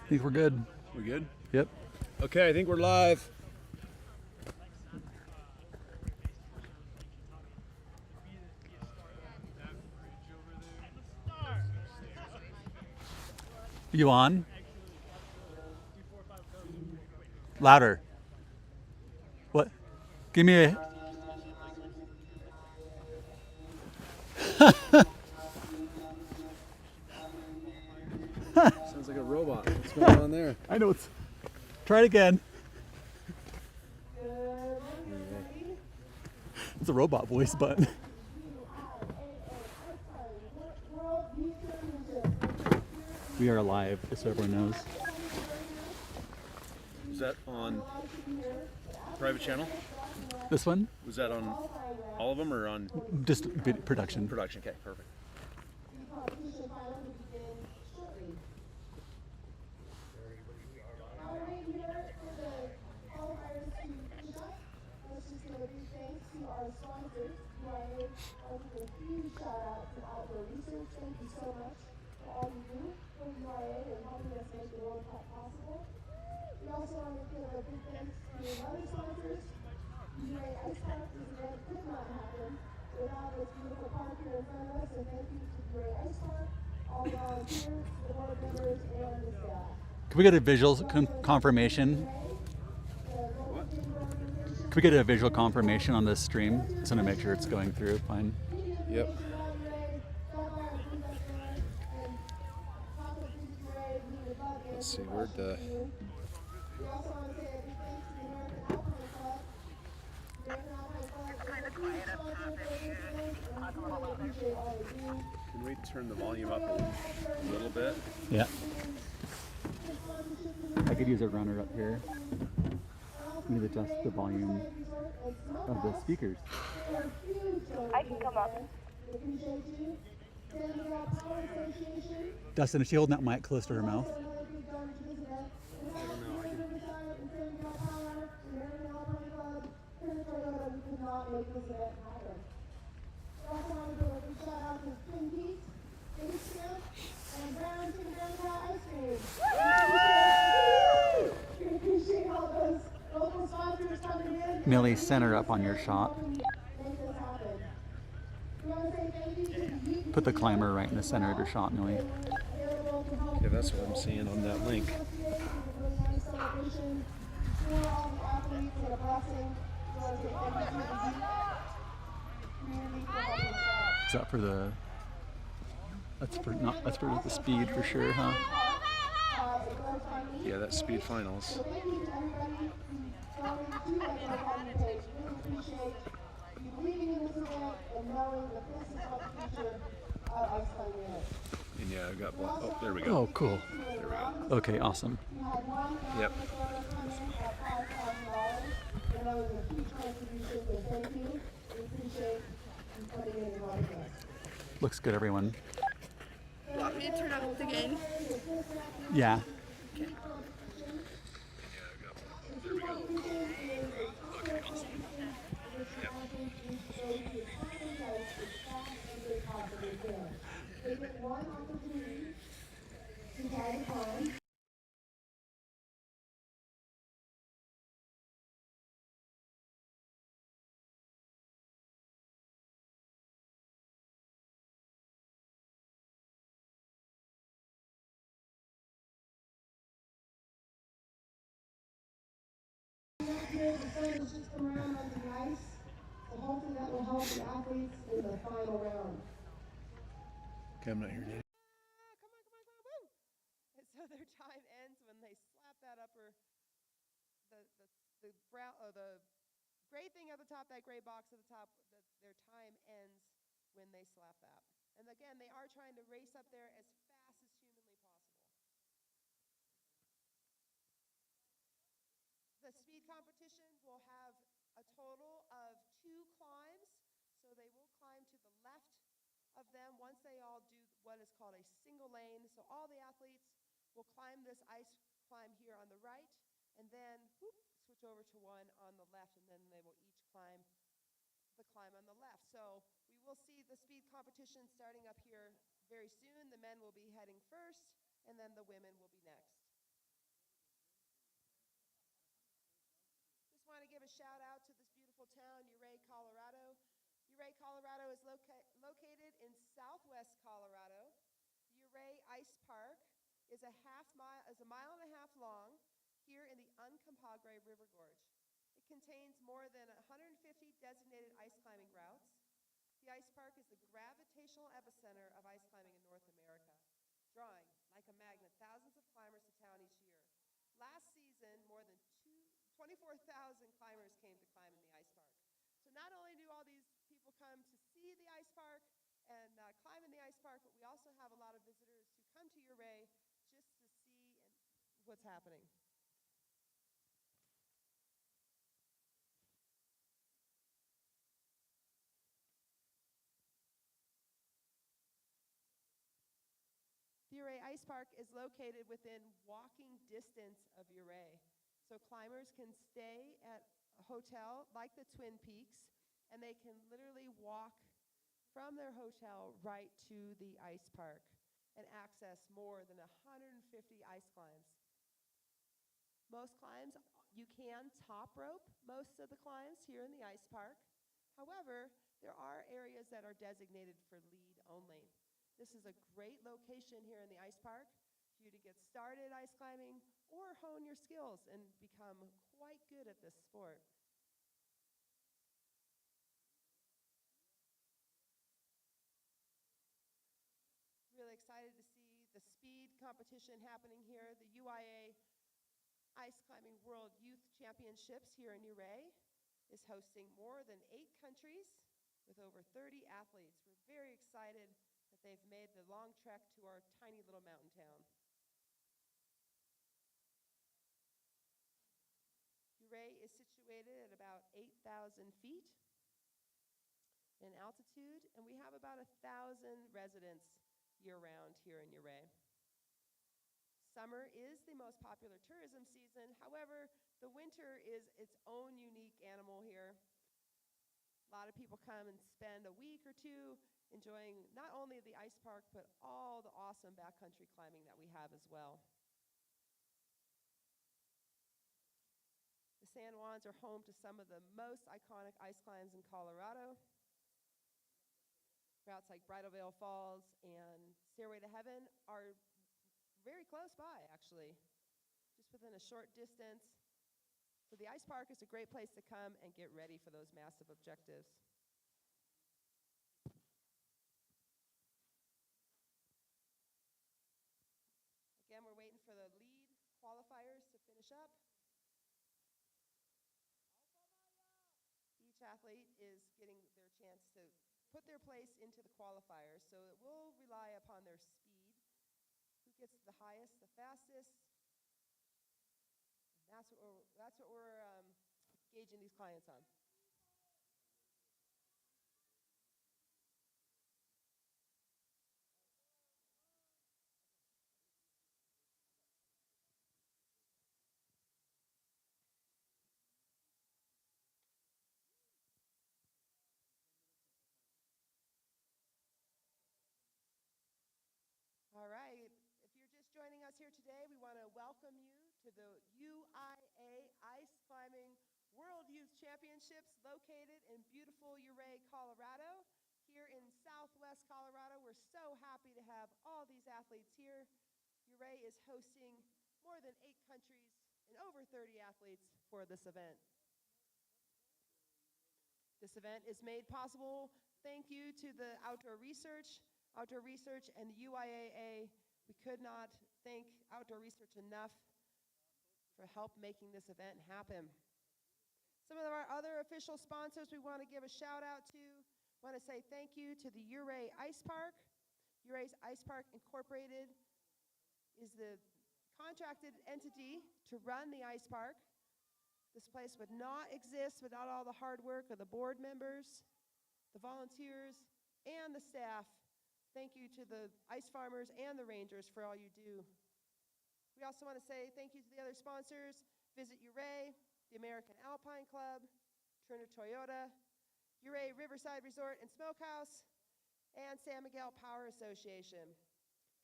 I think we're good. We good? Yep. Okay, I think we're live. You on? Louder. What? Give me a. Sounds like a robot. What's going on there? I know it's. Try it again. It's a robot voice, but. We are live, just so everyone knows. Was that on private channel? This one? Was that on all of them or on Just production. production? Okay, perfect. Thank you so much for all you do for UIAA and helping us make the World Cup possible. We also want to give a big thanks to other sponsors. Ouray Ice Park, this event could not happen without this beautiful park here in front of us, and thank you to Ouray Ice Park, all the volunteers, the board members, and the staff. Can we get a visual confirmation? Can we get a visual confirmation on this stream? Just want to make sure it's going through fine. Yep. Let's see, where'd the... Can we turn the volume up a little bit? Yeah. I could use a runner up here. We need to adjust the volume of the speakers. I can come up. Dustin, is she holding that mic close to her mouth? Millie, center up on your shot. Put the climber right in the center of your shot, Millie. Okay, that's what I'm seeing on that link. Is that for the? That's for not. That's for the speed for sure, huh? Yeah, that's speed finals. And yeah, I got blocked. Oh, there we go. Oh, cool. There we go. Okay, awesome. Yep. Looks good, everyone. You want me to turn up the gain? Yeah. Okay. There we go. Okay, awesome. Yep. Hopefully that will help the athletes in the final round. Okay, I'm not here yet. Come on, woo! And so their time ends when they slap that upper, the brown, the gray thing at the top, that gray box at the top. Their time ends when they slap that. And again, they are trying to race up there as fast as humanly possible. The speed competition will have a total of 2 climbs, so they will climb to the left of them once they all do what is called a single lane. So all the athletes will climb this ice climb here on the right, and then switch over to one on the left, and then they will each climb the climb on the left. So we will see the speed competition starting up here very soon. The men will be heading first, and then the women will be next. shout out to this beautiful town, Ouray, Colorado. Ouray, Colorado is located in southwest Colorado. The Ouray Ice Park is a mile and a half long here in the Uncompahgre River Gorge. It contains more than 150 designated ice climbing routes. The ice park is the gravitational epicenter of ice climbing in North America, drawing, like a magnet, thousands of climbers to town each year. Last season, more than 24,000 climbers came to climb in the ice park. So not only do all these people come to see the ice park and climb in the ice park, but we also have a lot of visitors who come to Ouray just to see what's happening. The Ouray Ice Park is located within walking distance of Ouray. So climbers can stay at a hotel like the Twin Peaks, and they can literally walk from their hotel right to the ice park and access more than 150 ice climbs. Most climbs, you can top rope most of the climbs here in the ice park. However, there are areas that are designated for lead only. This is a great location here in the ice park for you to get started ice climbing or hone your skills and become quite good at this sport. Really excited to see the speed competition happening here. The UIAA Ice Climbing World Youth Championships here in Ouray is hosting more than 8 countries with over 30 athletes. We're very excited that they've made the long trek to our tiny little mountain town. Ouray is situated at about 8,000 feet in altitude, and we have about 1,000 residents year-round here in Ouray. Summer is the most popular tourism season. However, the winter is its own unique animal here. A lot of people come and spend a week or two enjoying not only the ice park, but all the awesome backcountry climbing that we have as well. The San Juans are home to some of the most iconic ice climbs in Colorado. Routes like Bridal Veil Falls and Stairway to Heaven are very close by, actually, just within a short distance. So the ice park is a great place to come and get ready for those massive objectives. Again, we're waiting for the lead qualifiers to finish up. Each athlete is getting their chance to put their place into the qualifiers, so it will rely upon their speed. Who gets the highest, the fastest? That's what we're gauging these clients on. All right, if you're just joining us here today, we want to welcome you to the UIAA Ice Climbing World Youth Championships located in beautiful Ouray, Colorado. Here in southwest Colorado, we're so happy to have all these athletes here. Ouray is hosting more than 8 countries and over 30 athletes for this event. This event is made possible thank you to the Outdoor Research and the UIAA. We could not thank Outdoor Research enough for help making this event happen. Some of our other official sponsors we want to give a shout out to. Want to say thank you to the Ouray Ice Park. Ouray's Ice Park Incorporated is the contracted entity to run the ice park. This place would not exist without all the hard work of the board members, the volunteers, and the staff. Thank you to the ice farmers and the rangers for all you do. We also want to say thank you to the other sponsors, Visit Ouray, the American Alpine Club, Turner Toyota, Ouray Riverside Resort and Smokehouse, and San Miguel Power Association.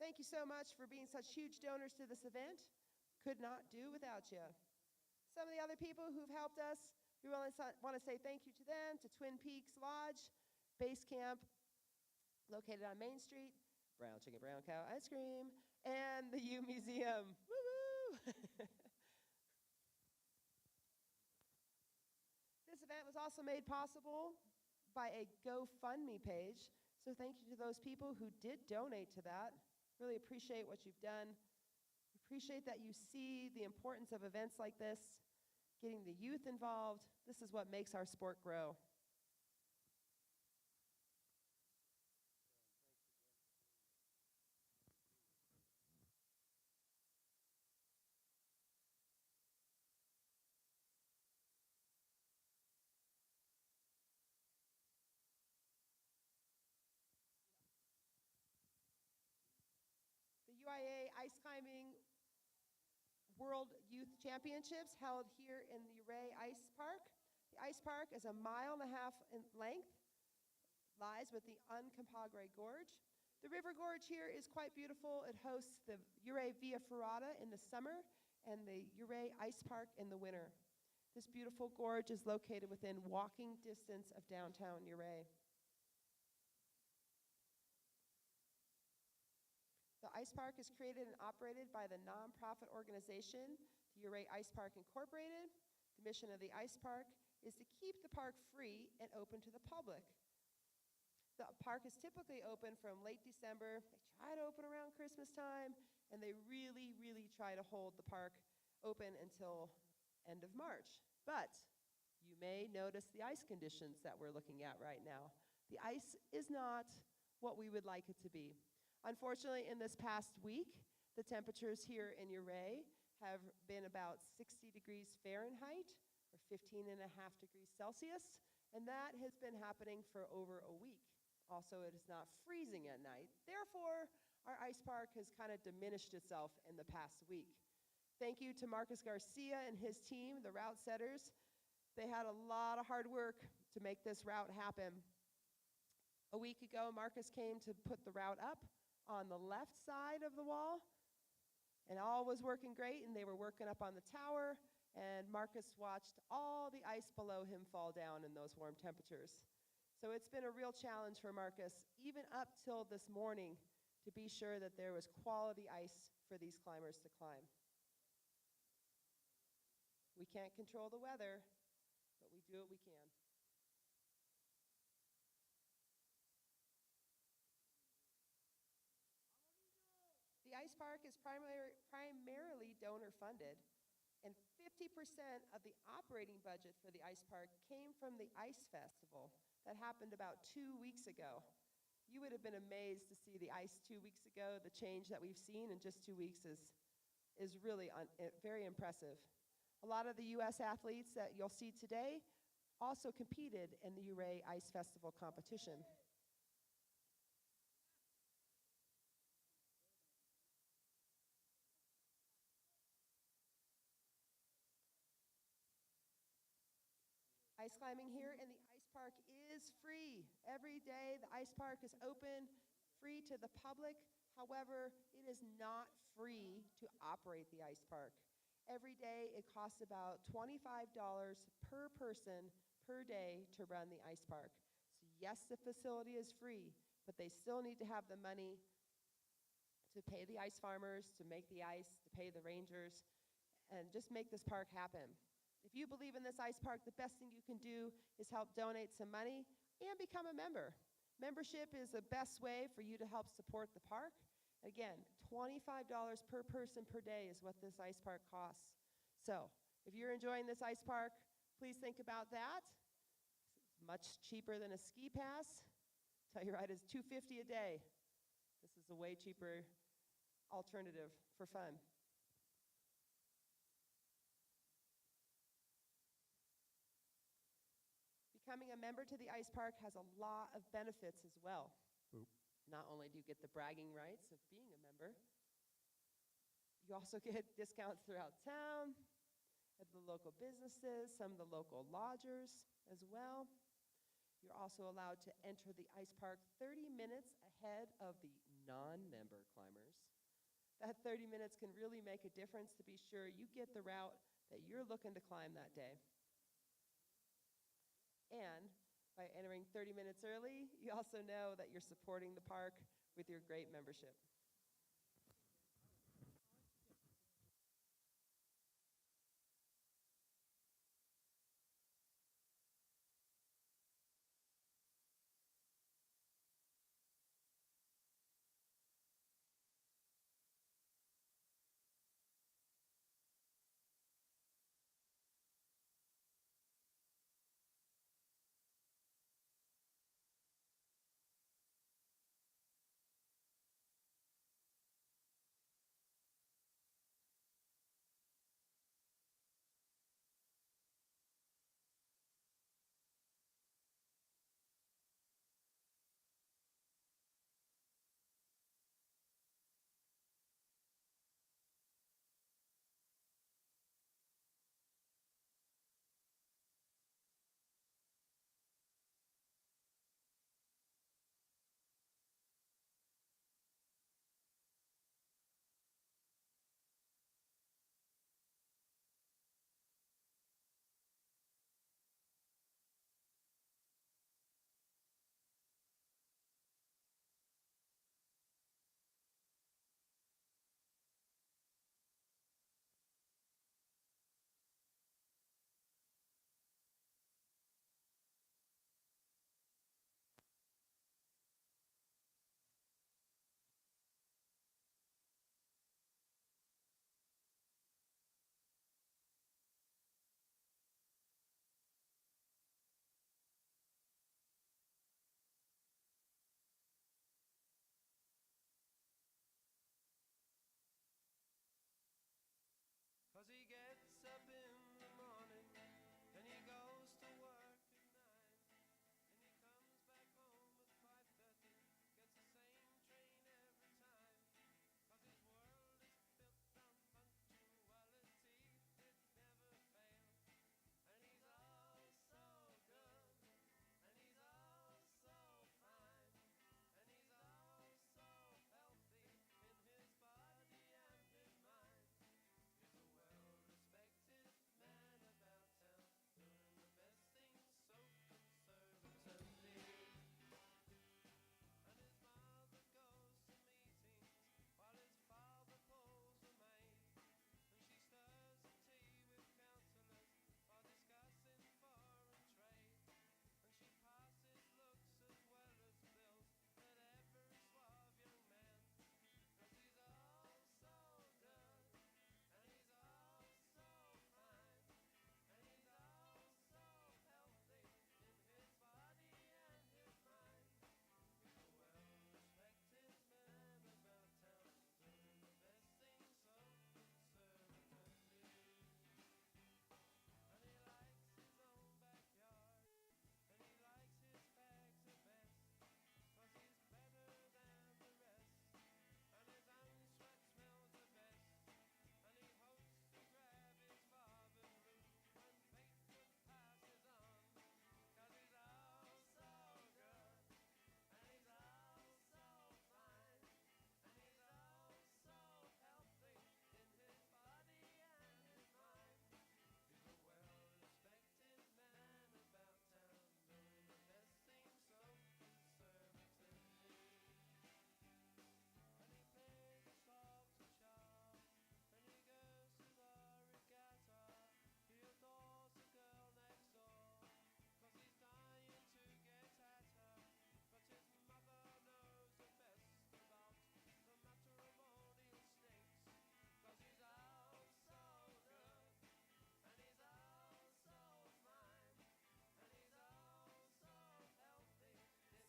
Thank you so much for being such huge donors to this event. Could not do without you. Some of the other people who've helped us We want to say thank you to them, to Twin Peaks Lodge, Base Camp, located on Main Street, Brown Chicken Brown Cow Ice Cream, and the U Museum. Woo-hoo! This event was also made possible by a GoFundMe page, so thank you to those people who did donate to that. Really appreciate what you've done. Appreciate that you see the importance of events like this, getting the youth involved. This is what makes our sport grow. The UIAA Ice Climbing World Youth Championships held here in the Ouray Ice Park. The ice park is 1.5 miles in length, lies with the Uncompahgre Gorge. The river gorge here is quite beautiful. It hosts the Ouray Via Ferrata in the summer and the Ouray Ice Park in the winter. This beautiful gorge is located within walking distance of downtown Ouray. The ice park is created and operated by the nonprofit organization, the Ouray Ice Park Incorporated. The mission of the ice park is to keep the park free and open to the public. The park is typically open from late December. They try to open around Christmas time, and they really, really try to hold the park open until end of March. But you may notice the ice conditions that we're looking at right now. The ice is not what we would like it to be. Unfortunately, in this past week, the temperatures here in Ouray have been about 60 degrees Fahrenheit, or 15.5 degrees Celsius, and that has been happening for over a week. Also, it is not freezing at night. Therefore, our ice park has kind of diminished itself in the past week. Thank you to Marcus Garcia and his team, the route setters. They had a lot of hard work to make this route happen. A week ago, Marcus came to put the route up on the left side of the wall, and all was working great, and they were working up on the tower, and Marcus watched all the ice below him fall down in those warm temperatures. So it's been a real challenge for Marcus, even up till this morning, to be sure that there was quality ice for these climbers to climb. We can't control the weather, but we do what we can. The ice park is primarily donor funded, and 50% of the operating budget for the ice park came from the Ice Festival that happened about 2 weeks ago. You would have been amazed to see the ice 2 weeks ago. The change that we've seen in just 2 weeks is really very impressive. A lot of the U.S. athletes that you'll see today also competed in the Ouray Ice Festival competition. Ice climbing here in the ice park is free. Every day the ice park is open, free to the public. However, it is not free to operate the ice park. Every day it costs about $25 per person per day to run the ice park. So yes, the facility is free, but they still need to have the money to pay the ice farmers, to make the ice, to pay the rangers, and just make this park happen. If you believe in this ice park, the best thing you can do is help donate some money and become a member. Membership is the best way for you to help support the park. Again, $25 per person per day is what this ice park costs. So if you're enjoying this ice park, please think about that. It's much cheaper than a ski pass. Tell you right, it's $250 a day. This is a way cheaper alternative for fun. Becoming a member to the ice park has a lot of benefits as well. Oop. Not only do you get the bragging rights of being a member, you also get discounts throughout town, at the local businesses, some of the local lodgers as well. You're also allowed to enter the ice park 30 minutes ahead of the non-member climbers. That 30 minutes can really make a difference to be sure you get the route that you're looking to climb that day. And by entering 30 minutes early, you also know that you're supporting the park with your great membership. Cause he gets up in the morning, then he goes to work at 9, and he comes back home at 5:30, gets the same train every time. Cause his world is built on punctuality, it never fails. And he's all so good, and he's all so fine, and he's all so healthy in his body and his mind. He's a well-respected man about town, doing the best things so conservatively. And his mother goes to meetings while his father pulls a maid, and she stirs the tea with councillors while discussing foreign trade. And she passes looks as well as bills at every suave young man, 'cause he's all so good, and he's all so fine, and he's all so healthy in his body and his mind. He's a well-respected man about town, doing the best things so conservatively. And he likes his own backyard, and he likes his bags the best, 'cause he's better than the rest, and his own sweat smells the best. And he hopes to grab his father's root when Batewood passes on, 'cause he's all so good, and he's all so fine, and he's all so healthy in his body and his mind. He's a well-respected man about town, doing the best things so conservatively. And he plays a soft sharp, and he goes to the regatta. He adores the girl next door, 'cause he's dying to get at her. But his mother knows the best about the matrimonial snakes, 'cause he's all so good, and he's all so fine, and he's all so healthy.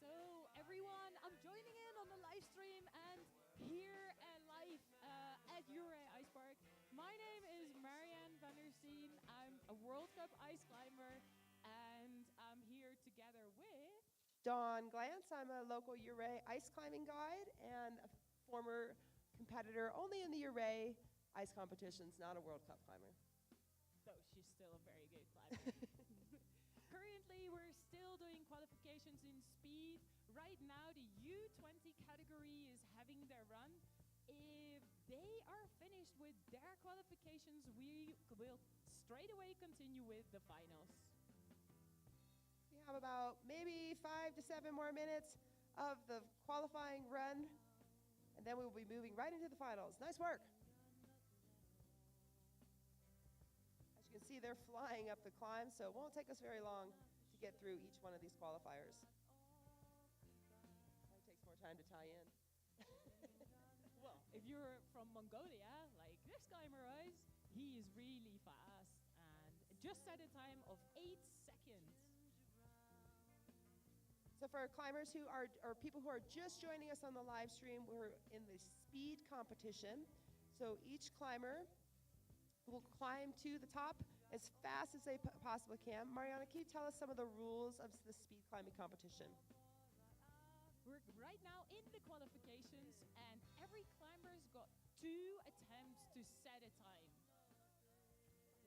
So everyone, I'm joining in on the live stream and here live at Ouray Ice Park. My name is Marianne van der Steen. I'm a World Cup ice climber, and I'm here together with... Dawn Glantz, I'm a local Ouray ice climbing guide and a former competitor only in the Ouray ice competitions, not a World Cup climber. So she's still a very good climber. Currently, we're still doing qualifications in speed. Right now, the U20 category is having their run. If they are finished with their qualifications, we will straight away continue with the finals. We We have about maybe 5 to 7 more minutes of the qualifying run, and then we will be moving right into the finals. Nice work. As you can see, they're flying up the climb, so it won't take us very long to get through each one of these qualifiers. Probably takes more time to tie in. Well, if you're from Mongolia, like this guy Ouray, he is really fast and just at a time of 8 seconds. So for our climbers who are, or people who are just joining us on the live stream, we're in the speed competition. So each climber will climb to the top as fast as they possibly can. Mariana, can you tell us some of the rules of the speed climbing competition? We're right now in the qualifications, and every climber's got 2 attempts to set a time.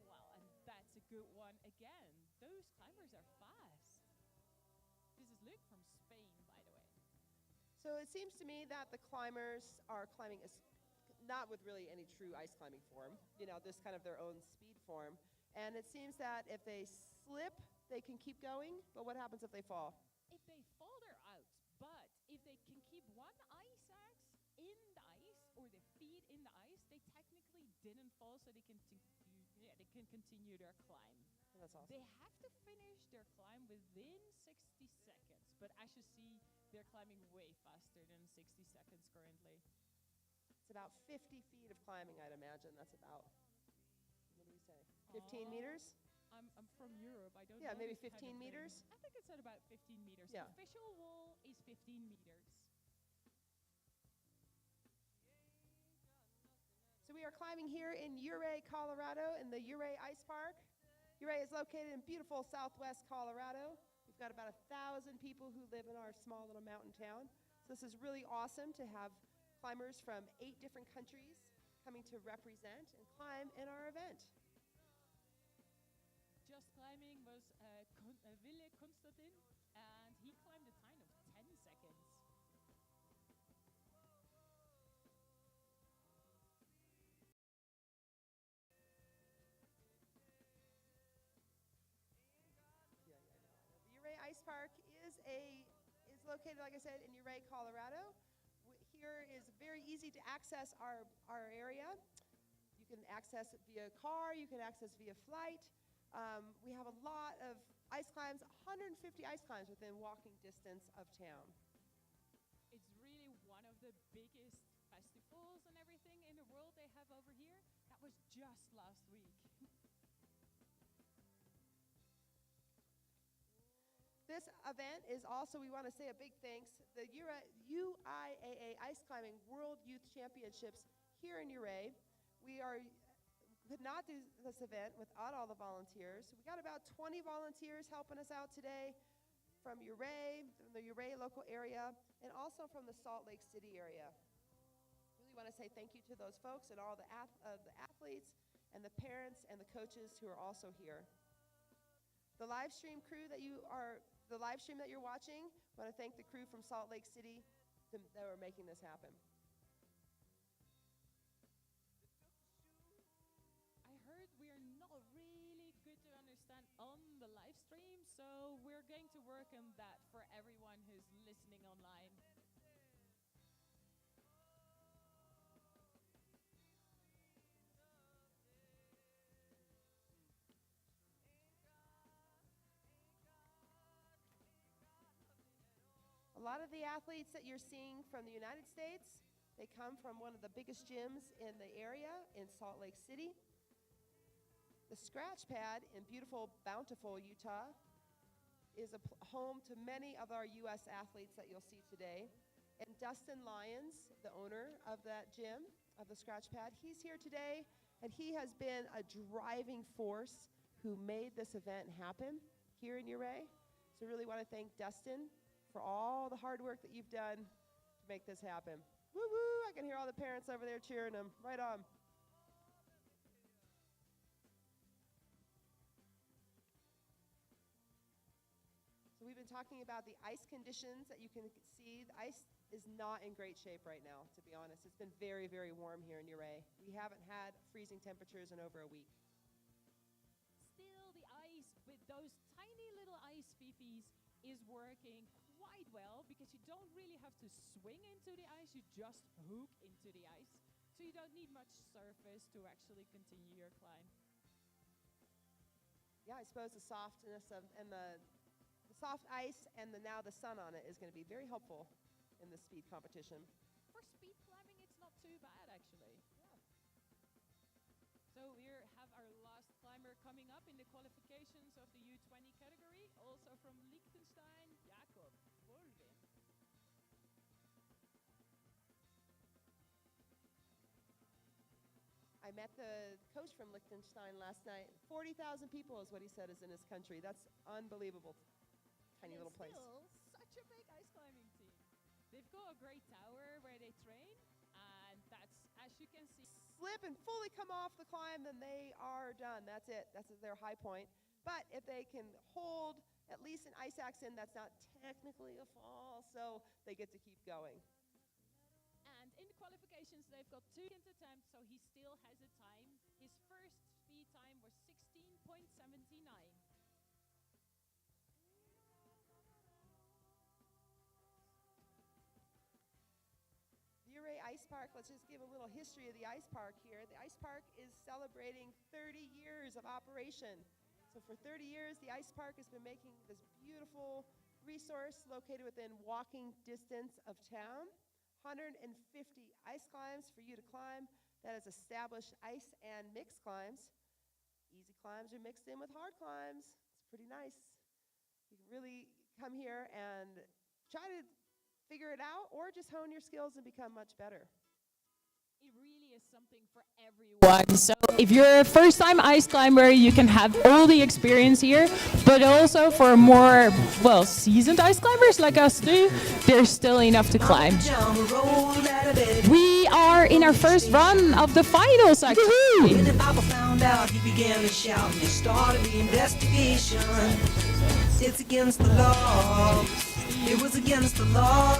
Wow, and that's a good one again. Those climbers are fast. This is Luke from Spain, by the way. So it seems to me that the climbers are climbing not with really any true ice climbing form, you know, this kind of their own speed form. And it seems that if they slip, they can keep going, but what happens if they fall? If they fall, they're out. But if they can keep one ice axe in the ice or their feet in the ice, they technically didn't fall, so they can continue their climb. That's awesome. They have to finish their climb within 60 seconds. But as you see, they're climbing way faster than 60 seconds currently. It's about 50 feet of climbing, I'd imagine. That's about, what do we say, 15 meters? I'm from Europe. I don't know. Yeah, maybe this kind of 15 thing. meters? I think it's at about 15 meters. Yeah. The official wall is 15 meters. So we are climbing here in Ouray, Colorado, in the Ouray Ice Park. Ouray is located in beautiful southwest Colorado. We've got about 1,000 people who live in our small little mountain town. So this is really awesome to have climbers from 8 different countries coming to represent and climb in our event. Just climbing was Ville Konstantin, and he climbed a time of 10 seconds. The Ouray Ice Park is located, like I said, in Ouray, Colorado. Here is very easy to access our area. You can access it via car, you can access via flight. We have a lot of ice climbs, 150 ice climbs within walking distance of town. It's really one of the biggest festivals and everything in the world they have over here. That was just last week. This event is also, we want to say a big thanks, the UIAA Ice Climbing World Youth Championships here in Ouray. We could not do this event without all the volunteers. We got about 20 volunteers helping us out today from Ouray, from the Ouray local area, and also from the Salt Lake City area. Really want to say thank you to those folks and all the athletes and the parents and the coaches who are also here. The live stream crew that you're watching, I want to thank the crew from Salt Lake City that were making this happen. I heard we are not really good to understand on the live stream, so we're going to work on that for everyone who's listening online. A lot of the athletes that you're seeing from the United States, they come from one of the biggest gyms in the area in Salt Lake City. The Scratch Pad in beautiful, Bountiful, Utah is a home to many of our U.S. athletes that you'll see today. And Dustin Lyons, the owner of that gym, of the Scratch Pad, he's here today, and he has been a driving force who made this event happen here in Ouray. So really want to thank Dustin for all the hard work that you've done to make this happen. Woo woo, I can hear all the parents over there cheering them. Right on. So we've been talking about the ice conditions that you can see. The ice is not in great shape right now, to be honest. It's been very, very warm here in Ouray. We haven't had freezing temperatures in over a week. Still, the ice with those tiny little ice ice fifis is working quite well because you don't really have to swing into the ice, you just hook into the ice. So you don't need much surface to actually continue your climb. Yeah, I suppose the softness of and the soft ice and now the sun on it is going to be very helpful in the speed competition. For speed climbing, it's not too bad actually. Yeah. So we have our last climber coming up in the qualifications of the U20 category, also from Liechtenstein, Jakob Volvin. I met the coach from Liechtenstein last night. 40,000 people is what he said is in his country. That's unbelievable. Tiny little place. Still such a big ice climbing team. They've got a great tower where they train, and that's, as you can see, Slip and fully come off the climb, then they are done. That's it. That's their high point. But if they can hold at least an ice axe in, that's not technically a fall, so they get to keep going. and in the qualifications they've got 2 attempts, so he still has a time. His first speed time was 16.79. The Ouray Ice Park, let's just give a little history of the ice park here. The ice park is celebrating 30 years of operation. So for 30 years, the ice park has been making this beautiful resource located within walking distance of town. 150 ice climbs for you to climb. That is established ice and mixed climbs. Easy climbs are mixed in with hard climbs. It's pretty nice. You can really come here and try to figure it out or just hone your skills and become much better. It really is something for everyone. So if you're a first-time ice climber, you can have all the experience here, but also for more, well, seasoned ice climbers like us too, there's still enough to climb. We are in our first run of the finals, actually. When the Papa found out, he began to shout and he started the investigation. It's against the law. It was against the law.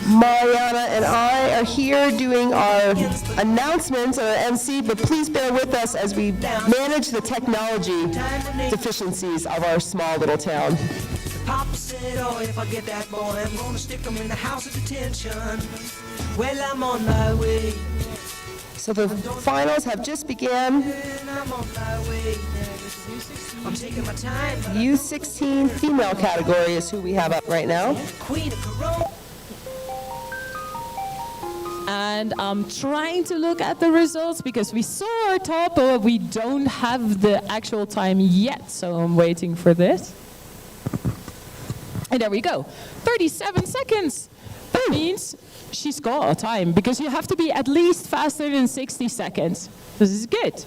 Mariana and I are here doing our announcements or MC, but please bear with us as we manage the technology deficiencies of our small little town. Papa said, oh, if I get that boy, I'm gonna stick him in the house of detention. Well, I'm on my way. So the finals have just begun. And I'm on my way. I'm taking my time. U16 female category is who we have up right now. Queen of Corona. And I'm trying to look at the results because we saw our top, but we don't have the actual time yet. So I'm waiting for this. And there we go. 37 seconds. That means she's got a time because you have to be at least faster than 60 seconds. This is good.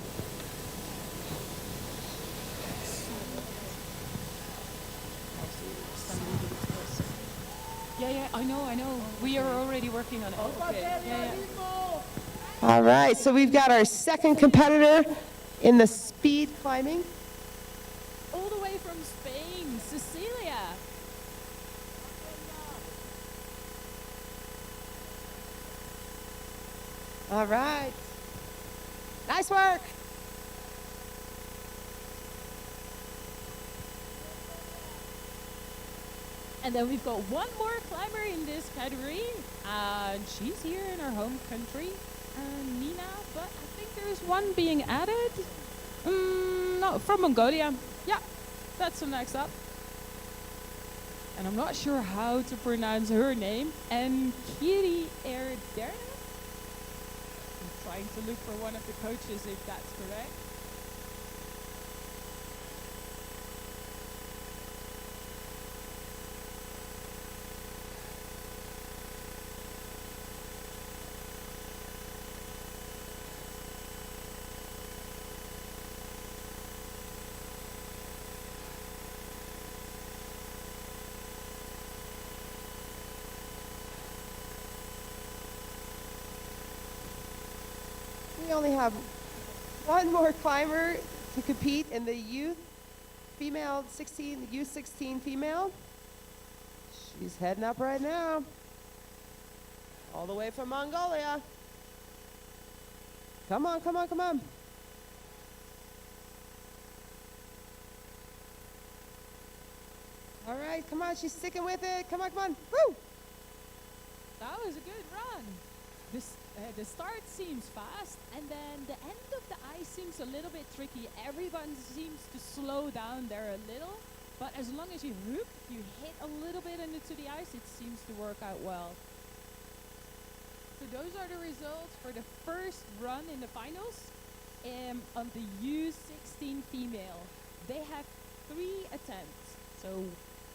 Yeah, I know. We are already working on it. Okay. Yeah. All right, so we've got our second competitor in the speed climbing. All the way from Spain, Cecilia. All right. Nice work. And then we've got one more climber in this category, and she's here in her home country, Nina, but I think there's one being added. No, from Mongolia. Yeah, that's the next up. And I'm not sure how to pronounce her name. And Kiri Erdera? I'm trying to look for one of the coaches if that's correct. We only have one more climber to compete in the youth female 16, the U16 female. She's heading up right now. All the way from Mongolia. Come on, come on, come on. right, come on, she's sticking with it. Come on, come on. Woo! That was a good run. The start seems fast, and then the end of the ice seems a little bit tricky. Everyone seems to slow down there a little, but as long as you hit a little bit into the ice, it seems to work out well. So those are the results for the first run in the finals on the U16 female. They have 3 attempts. So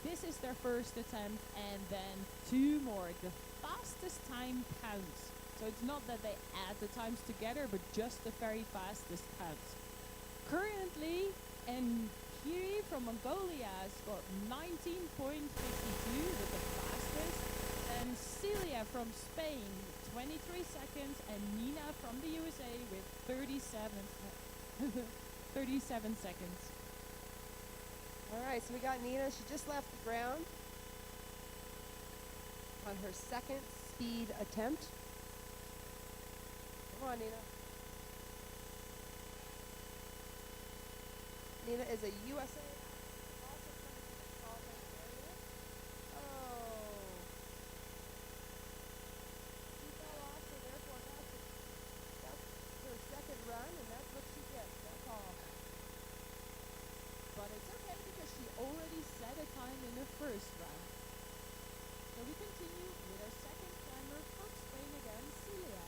this is their first attempt, and then 2 more. The fastest time counts. So it's not that they add the times together, but just the very fastest counts. Currently, Kiri from Mongolia has got 19.52 with the fastest, and Celia from Spain 23 seconds, and Nina from the USA with 37 seconds. All right, so we got Nina. She just left the ground on her second speed attempt. Come on, Nina. Nina is a USA athlete, also coming from the Salt Lake area. Oh. She fell off, so therefore that's her second run, and that's what she gets. That's all. But it's okay because she already set a time in the first round. So we continue with our second climber from Spain again, Celia.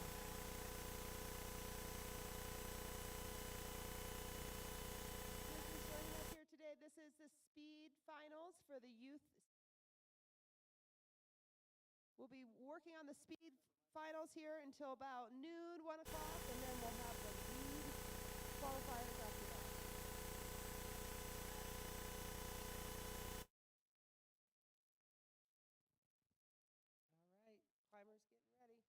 Who's joining us here today? This is the speed finals for the youth. We'll be working on the speed finals here until about noon, 1 o'clock, and then we'll have the lead qualifiers after that. All right, climbers getting ready.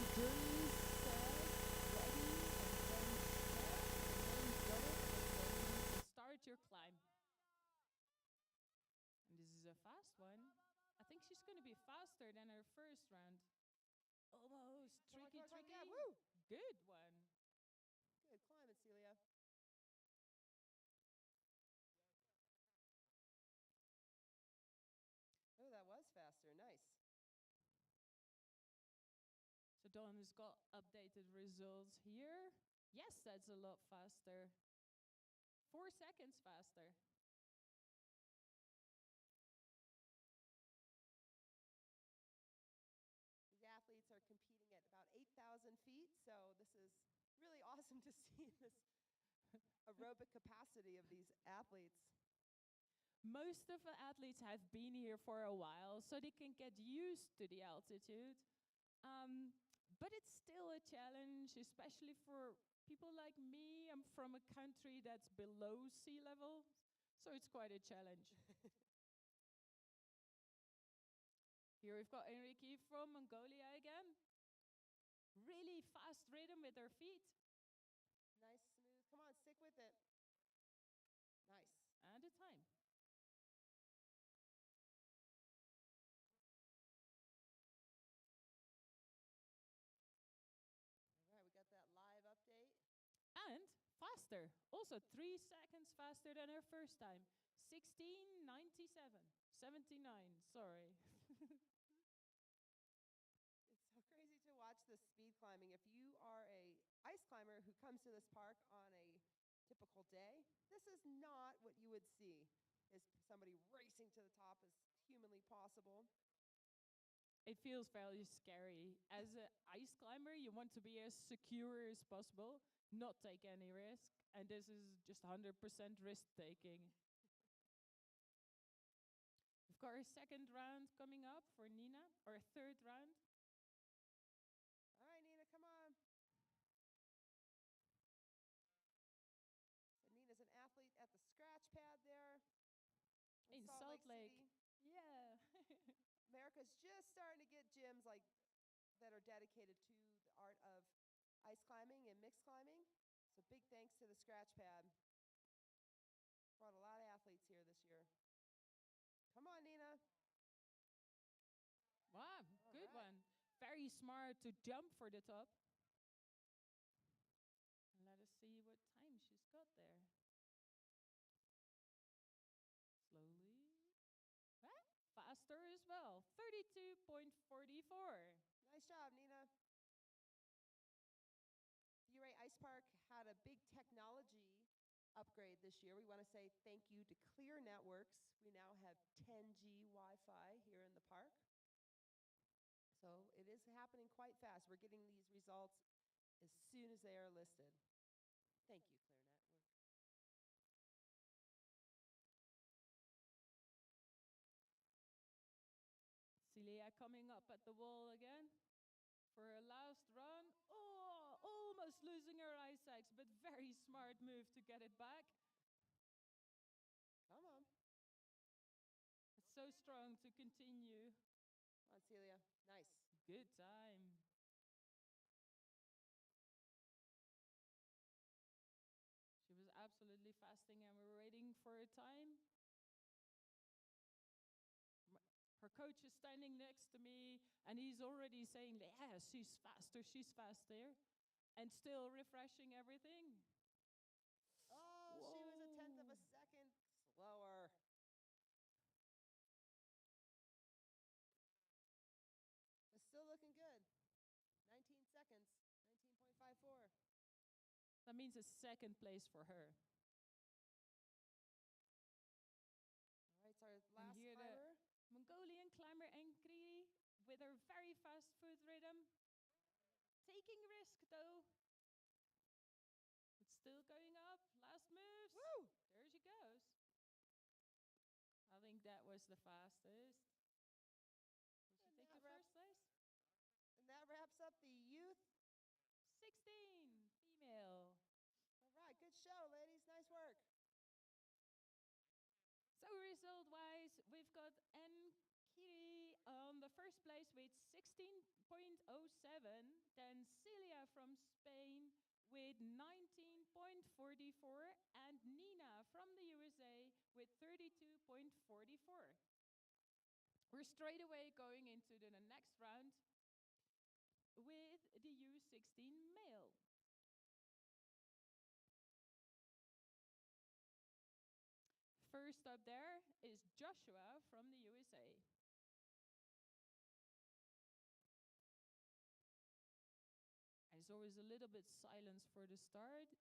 The journey says ready, and then start, and then go, and then you can start your climb. And this is a fast one. I think she's going to be faster than her first round. Almost. Come on, Tricky, come on, tricky. yeah, woo! Good one. Good climbing, Celia. Oh, that was faster. Nice. So Dawn has got updated results here. Yes, that's a lot faster. 4 seconds faster. These athletes are competing at about 8,000 feet, so this is really awesome to see this aerobic capacity of these athletes. Most of the athletes have been here for a while, so they can get used to the altitude. But it's still a challenge, especially for people like me. I'm from a country that's below sea level, so it's quite a challenge. Here we've got Enrique from Mongolia again. Really fast rhythm with her feet. Nice, smooth. Come on, stick with it. Nice. And a time. All right, we got that live update. And faster. Also 3 seconds faster than her first time. 16:97. 79, sorry. It's so crazy to watch this speed climbing. If you are a ice climber who comes to this park on a typical day, this is not what you would see. Is somebody racing to the top as humanly possible. It feels fairly scary. As an ice climber, you want to be as secure as possible, not take any risk, and this is just 100% risk taking. We've got our second round coming up for Nina, or third round. All right, Nina, come on. So Nina's an athlete at the scratch pad there In Salt Lake. City. Yeah. America's just starting to get gyms like that are dedicated to the art of ice climbing and mixed climbing. So big thanks to the scratch pad. Brought a lot of athletes here this year. Come on, Nina. Wow, good right. one. Very smart to jump for the top. And let us see what time she's got there. Nice job, Nina. Ouray Ice Park had a big technology upgrade this year. We want to say thank you to Clear Networks. We now have 10G Wi-Fi here in the park. So it is happening quite fast. We're getting these results as soon as they are listed. Thank you, Clear Network. Celia coming up at the wall again for a last run. Oh, almost losing her ice axe, but very smart move to get it back. Come on. It's so strong to continue. Come on, Celia. Nice. Good time. She was absolutely fasting and we were waiting for a time. Her coach is standing next to me and he's already saying, yeah, she's faster. And still refreshing everything. Oh, whoa. She was a tenth of a second slower. But still looking good. 19 seconds, 19.54. That means a second place for her. All right, it's our last climber. Mongolian climber Enkri with her very fast foot rhythm. Taking risk though. It's still going up. Last moves. Woo! There she goes. I think that was the fastest. Will she take the first place? And that wraps up the U16 female. All right, good show, ladies. Nice work. So result-wise, we've got Enkiri on the first place with 16.07, then Celia from Spain with 19.44, and Nina from the USA with 32.44. We're straight away going into the next round with the U16 male. First up there is Joshua from the USA. And it's always a little bit silence for the start.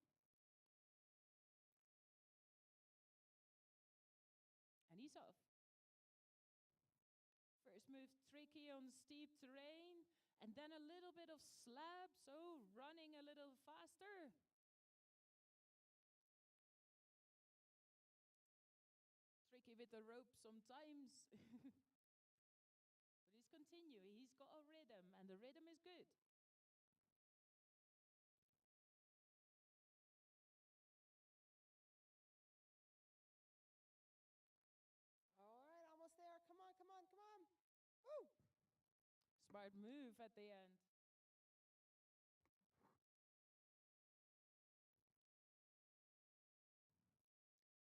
And he's off. First move tricky on steep terrain, and then a little bit of slab, so running a little faster. Tricky with the rope sometimes. But he's continuing. He's got a rhythm, and the rhythm is good. All right, almost there. Come on, come on, come on. Woo! Smart move at the end.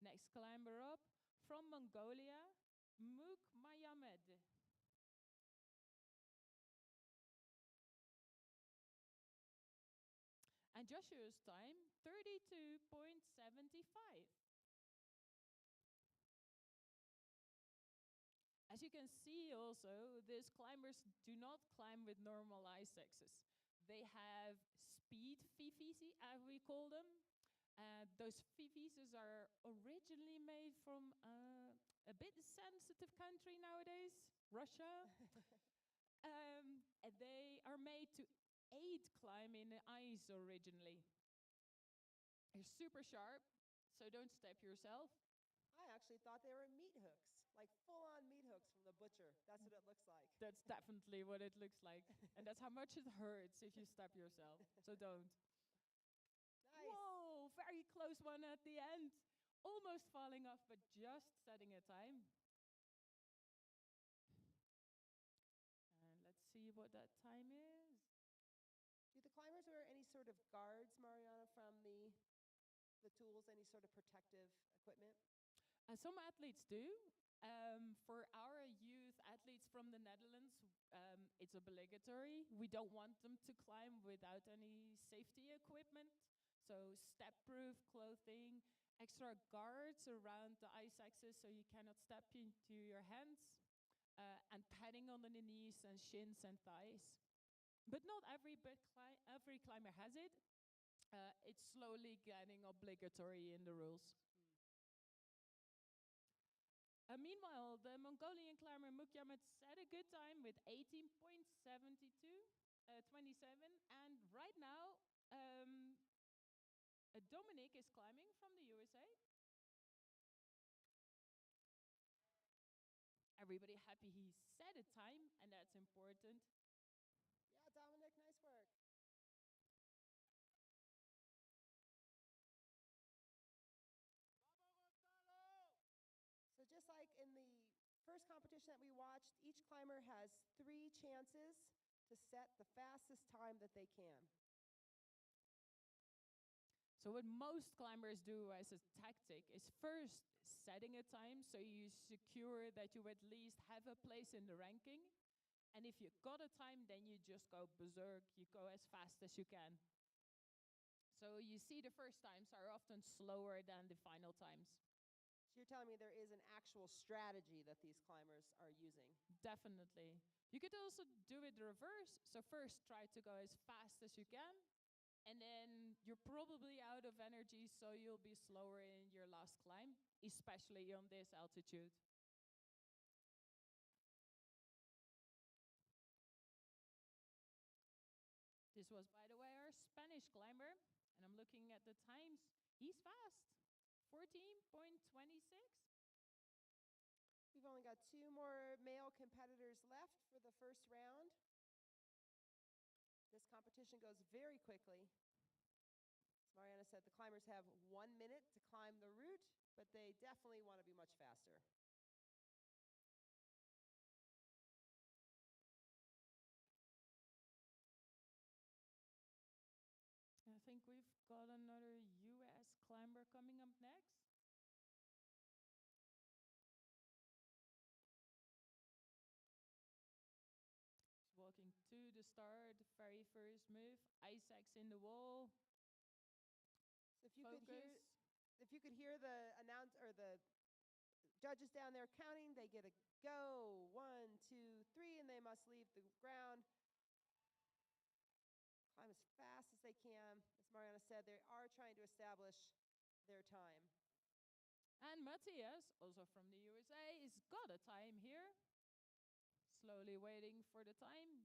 Next climber up from Mongolia, Mook Mayamed. And Joshua's time, 32.75. As you can see also, these climbers do not climb with normal ice axes. They have speed fifisi, as we call them. Those fifises are originally made from a bit sensitive country nowadays, Russia. And they are made to aid climbing the ice originally. They're super sharp, so don't step yourself. I actually thought they were meat hooks, like full-on meat hooks from the butcher. That's what it looks like. That's definitely what it looks like. And that's how much it hurts if you step yourself, so don't. Nice. Whoa, very close one at the end. Almost falling off, but just setting a time. And let's see what that time is. Do the climbers wear any sort of guards, Mariana, from the tools, any sort of protective equipment? Some athletes do. For our youth athletes from the Netherlands, it's obligatory. We don't want them to climb without any safety equipment. So step-proof clothing, extra guards around the ice axis so you cannot step into your hands. and padding under the knees and shins and thighs. But not every climber has it. It's slowly getting obligatory in the rules. Meanwhile, the Mongolian climber Mukyamet set a good time with 18.27, and right now Dominic is climbing from the USA. Everybody happy he set a time, and that's important. Yeah, Dominic, nice work. So just like in the first competition that we watched, each climber has 3 chances to set the fastest time that they can. So what most climbers do as a tactic is first setting a time so you secure that you at least have a place in the ranking. And if you got a time, then you just go berserk. You go as fast as you can. So you see the first times are often slower than the final times. So you're telling me there is an actual strategy that these climbers are using? Definitely. You could also do it the reverse. So first try to go as fast as you can. And then you're probably out of energy, so you'll be slower in your last climb, especially on this altitude. This was, by the way, our Spanish climber. And I'm looking at the times. He's fast. 14.26. We've only got 2 more male competitors left for the first round. This competition goes very quickly. As Mariana said, the climbers have 1 minute to climb the route, but they definitely want to be much faster. I think we've got another US climber coming up next. He's walking to the start, the very first move. Isaac's in the wall. So if you could hear the the judges down there counting, they get a go. 1, 2, 3, and they must leave the ground. Climb as fast as they can. As Mariana said, they are trying to establish their time. And Matthias, also from the USA, has got a time here. Slowly waiting for the time.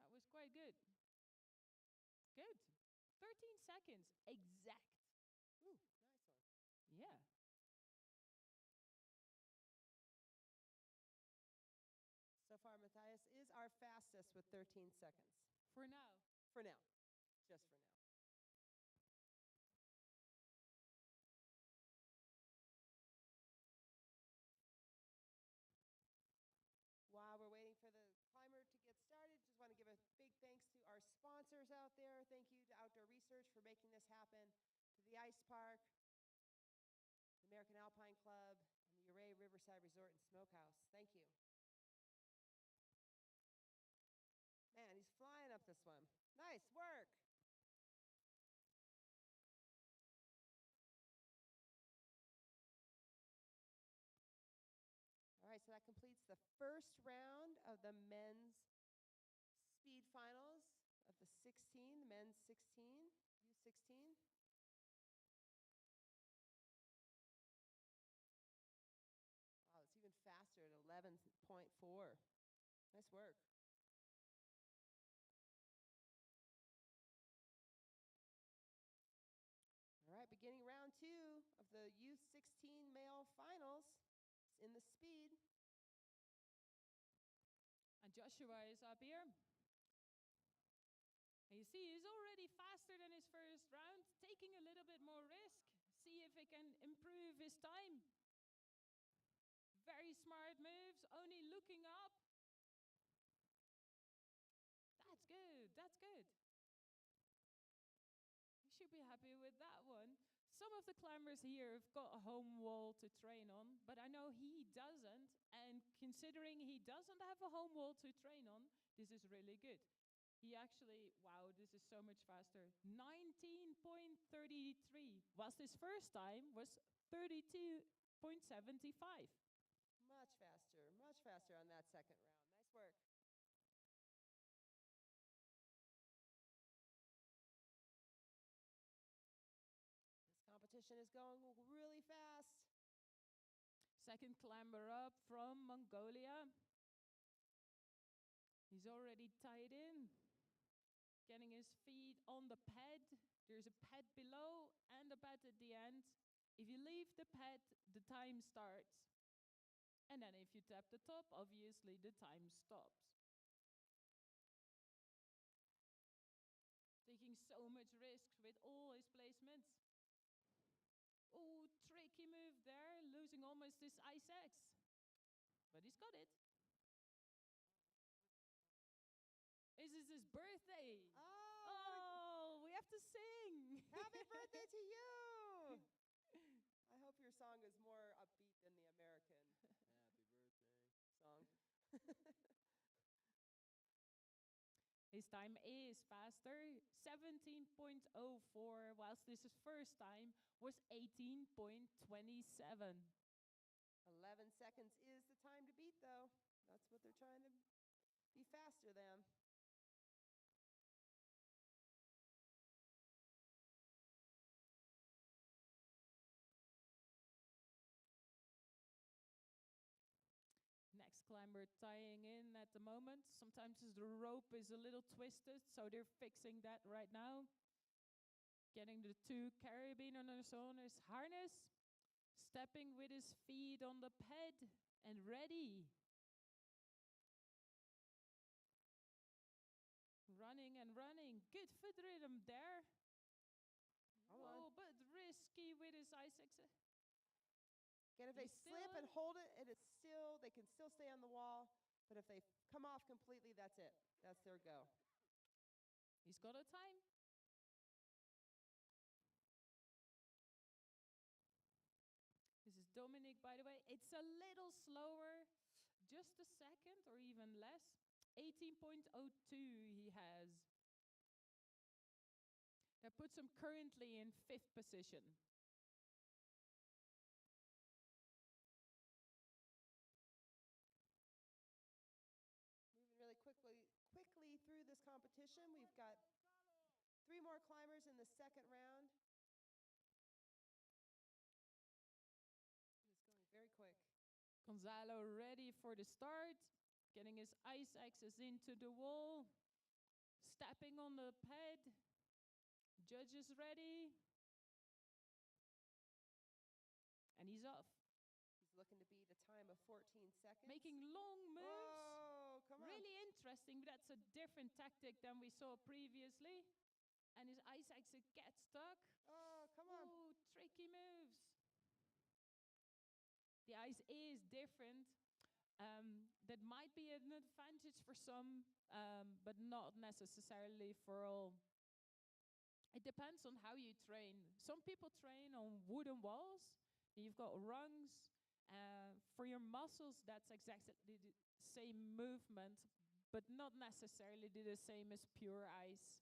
That was quite good. Good. 13 seconds, exact. Ooh, nice one. Yeah. So far, Matthias is our fastest with 13 seconds. For now. For now. Just for now. While we're waiting for the climber to get started, just want to give a big thanks to our sponsors out there. Thank you to Outdoor Research for making this happen, to the Ice Park, the American Alpine Club, and the Ouray Riverside Resort and Smokehouse. Thank you. Man, he's flying up this one. Nice work. All right, so that completes the first round of the men's speed finals of the 16, the men's 16, U16. Wow, it's even faster at 11.4. Nice work. All right, beginning round 2 of the U16 male finals in the speed. And Joshua is up here. And you see, he's already faster than his first round, taking a little bit more risk. See if he can improve his time. Very smart moves, only looking up. That's good, that's good. You should be happy with that one. Some of the climbers here have got a home wall to train on, but I know he doesn't. And considering he doesn't have a home wall to train on, this is really good. He actually, wow, this is so much faster. 19.33, whilst his first time was 32.75. Much faster, much faster on that second round. Nice work. This competition is going really fast. Second climber up from Mongolia. He's already tied in, getting his feet on the pad. There's a pad below and a pad at the end. If you leave the pad, the time starts. And then if you tap the top, obviously the time stops. Taking so much risks with all his placements. Oh, tricky move there, losing almost his ice axe. But he's got it. This is his birthday. Oh, we have to sing. Happy birthday to you. I hope your song is more upbeat than the American Happy birthday. song. His time is faster, 17.04, whilst this is first time was 18.27. 11 seconds is the time to beat, though. That's what they're trying to be faster than. Next climber tying in at the moment. Sometimes the rope is a little twisted, so they're fixing that right now. Getting the two carabiners on his harness. Stepping with his feet on the pad and ready. Running and running. Good foot rhythm there. Oh, but risky with his ice axe. Again, if they slip and hold it, they can still stay on the wall. But if they come off completely, that's it. That's their go. He's got a time. This is Dominic, by the way. It's a little slower, just a second or even less. 18.02 he has. That puts him currently in 5th position. Moving really quickly through this competition. We've got 3 more climbers in the second round. It's going very quick. Gonzalo ready for the start. Getting his ice axes into the wall. Stepping on the pad. Judges ready. And he's off. He's looking to beat a time of 14 seconds. Making long moves. Oh, come on. Really interesting. That's a different tactic than we saw previously. And his ice axe gets stuck. Oh, come on. Oh, tricky moves. The ice is different. That might be an advantage for some, but not necessarily for all. It depends on how you train. Some people train on wooden walls. You've got rungs. For your muscles, that's exactly the same movement, but not necessarily the same as pure ice.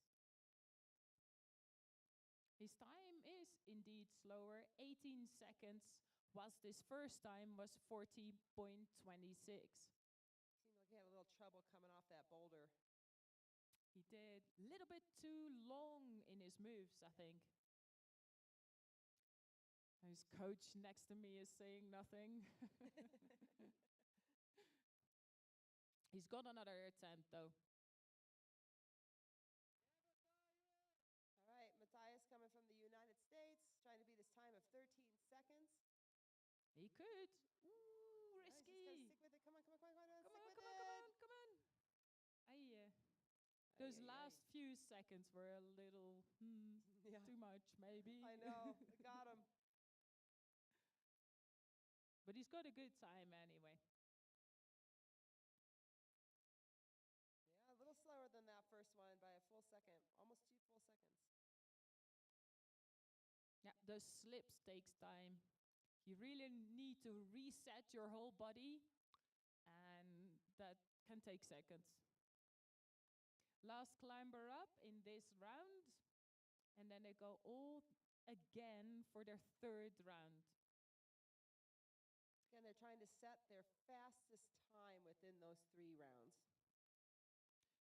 His time is indeed slower, 18 seconds, whilst this first time was 40.26. Seemed like he had a little trouble coming off that boulder. He did a little bit too long in his moves, I think. His coach next to me is saying nothing. He's got another attempt, though. All right, Matthias coming from the United States, trying to beat his time of 13 seconds. He could. Ooh, risky. He's gotta stick with it. Come on. Come on. Those last few seconds were a little too much, maybe. I know. I got him. But he's got a good time anyway. Yeah, a little slower than that first one by a full second, almost 2 full seconds. Yeah, those slips takes time. You really need to reset your whole body, and that can take seconds. Last climber up in this round, and then they go all again for their third round. Again, they're trying to set their fastest time within those 3 rounds.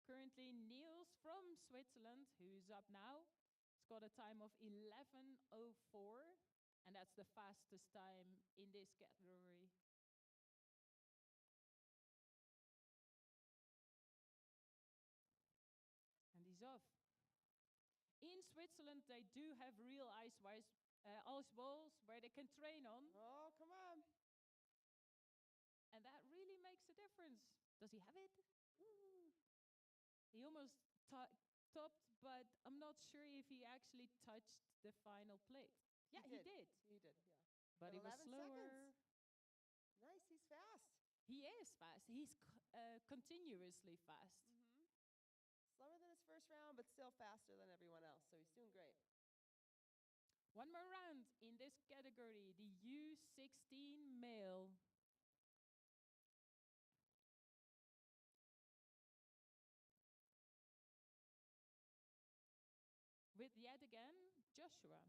Currently, Niels from Switzerland, who's up now, has got a time of 11:04, and that's the fastest time in this category. And he's off. In Switzerland, they do have real ice balls where they can train on. Oh, come on. And that really makes a difference. Does he have it? Ooh. He almost topped, but I'm not sure if he actually touched the final plate. Yeah, he did. He did, yeah. But he was 11 slower. seconds. Nice, he's fast. He is fast. He's continuously fast. Mm-hmm. Slower than his first round, but still faster than everyone else, so he's doing great. One more round in this category, the U16 male. With yet again, Joshua.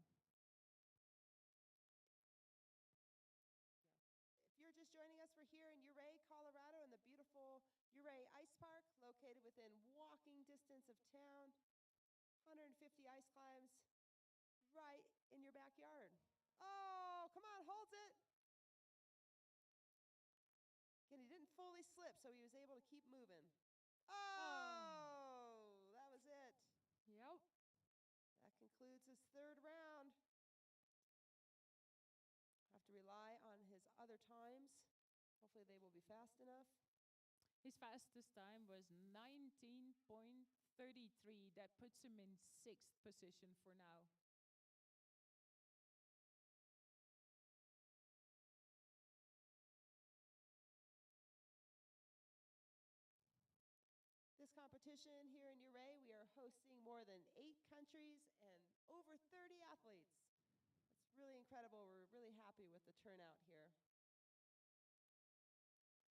If you're just joining us, we're here in Ouray, Colorado, in the beautiful Ouray Ice Park, located within walking distance of town. 150 ice climbs right in your backyard. Oh, come on, holds it. Again, he didn't fully slip, so he was able to keep moving. Oh, that was it. Yep. That concludes his 3rd round. Have to rely on his other times. Hopefully they will be fast enough. His fastest time was 19.33. That puts him in 6th position for now. This competition here in Ouray, we are hosting more than 8 countries and over 30 athletes. It's really incredible. We're really happy with the turnout here.